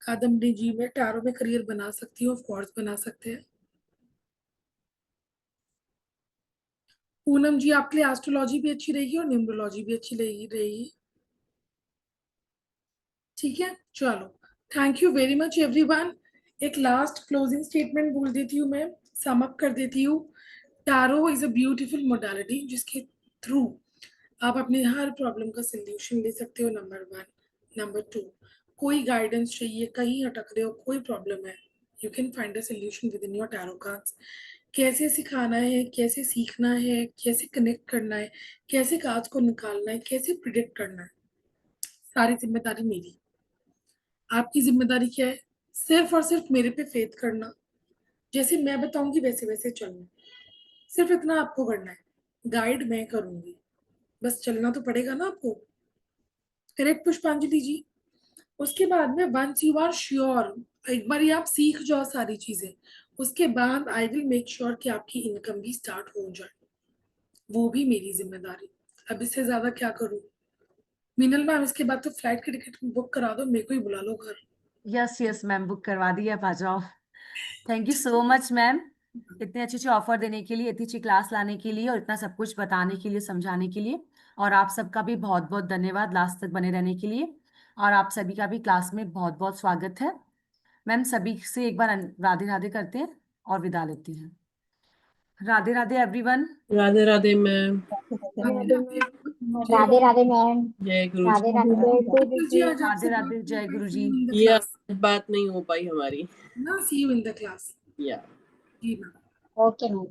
Kadambari ji मैं टैरो में करियर बना सकती हूँ, ऑफ कोर्स बना सकते हैं। पूनम जी आपके लिए एस्ट्रोलॉजी भी अच्छी रहेगी और न्यूमरोलॉजी भी अच्छी रहेगी। ठीक है, चलो thank you very much everyone. एक लास्ट क्लोजिंग स्टेटमेंट बोल देती हूँ, मैं सम अप कर देती हूँ। Tarot is a beautiful modality जिसके थ्रू आप अपने हर प्रॉब्लम का सोल्यूशन ले सकते हो। नंबर 1। नंबर 2, कोई गाइडेंस चाहिए, कहीं अटक रहे हो, कोई प्रॉब्लम है, you can find a solution with in your tarot cards. कैसे सिखाना है, कैसे सीखना है, कैसे कनेक्ट करना है, कैसे कार्ड्स को निकालना है, कैसे प्रिडिक्ट करना है, सारी जिम्मेदारी मेरी। आपकी जिम्मेदारी क्या है? सिर्फ और सिर्फ मेरे पे फेथ करना, जैसे मैं बताऊंगी वैसे वैसे चलना। सिर्फ इतना आपको करना है, गाइड मैं करूंगी, बस चलना तो पड़ेगा ना आपको। करेक्ट पुष्पांजलि जी? उसके बाद में वंस यू आर श्योर, एक बार आप सीख जाओ सारी चीजें, उसके बाद आई विल मेक श्योर कि आपकी इनकम भी स्टार्ट हो जाए, वो भी मेरी जिम्मेदारी। अब इससे ज्यादा क्या करूं? मीनल मैम इसके बाद तो फ्लाइट की टिकट बुक करा दो, मेरे को ही बुला लो घर। यस यस मैम, बुक करवा दी, आप आ जाओ। Thank you so much ma'am, इतने अच्छे अच्छे ऑफर देने के लिए, इतनी अच्छी क्लास लाने के लिए और इतना सब कुछ बताने के लिए, समझाने के लिए। और आप सबका भी बहुत बहुत धन्यवाद लास्ट तक बने रहने के लिए। और आप सभी का भी क्लास में बहुत बहुत स्वागत है। मैम सभी से एक बार राधे राधे करते हैं और विदा लेते हैं। Radhe Radhe everyone. Radhe Radhe ma'am. Radhe Radhe ma'am. जय गुरु राधे जी। राधे जय गुरु जी जी। आज आपसे राधे राधे, जय गुरु जी। ये आज बात नहीं हो पाई हमारी। ना, सी यू इन द क्लास। या जी मैम। Okay ma'am.